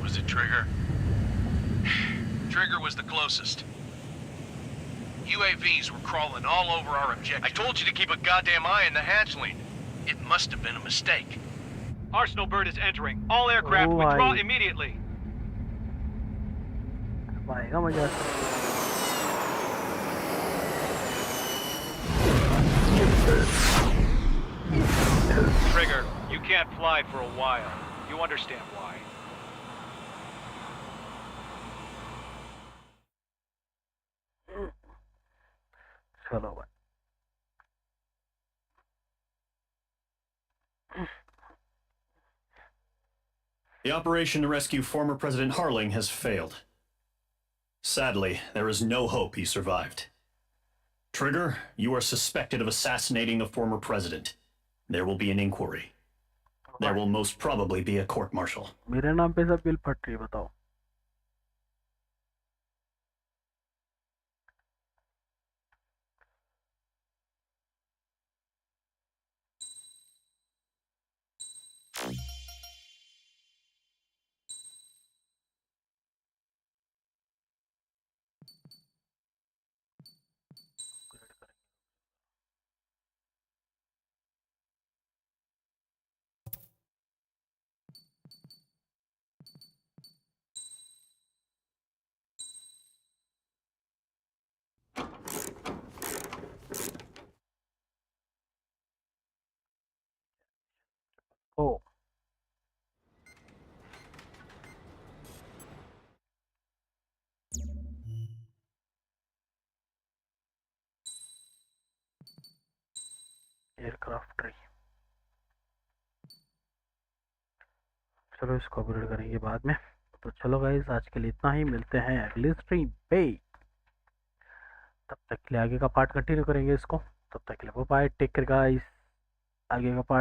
was it Trigger? Trigger was the closest. UAVs were crawling all over our objective. I told you to keep a goddamn eye on the hatchling. It must have been a mistake. Arsenal Bird is entering. All aircraft withdraw immediately. आएगा मजा। Trigger, you can't fly for a while. You understand why. चलो भाई। The operation to rescue former President Harling has failed. Sadly, there is no hope he survived. Trigger, you are suspected of assassinating the former president. There will be an inquiry. There will most probably be a court-martial. मेरे नाम पे सब bill फट रही है, बताओ। ओ aircraft tree, चलो इसको अपग्रेड करेंगे बाद में। तो चलो गाइस, आज के लिए इतना ही, मिलते हैं अगली स्ट्रीम पे। तब तक के लिए आगे का पार्ट कंटिन्यू करेंगे इसको। तब तक के लिए बाय, टेक केयर गाइस। आगे का पार्ट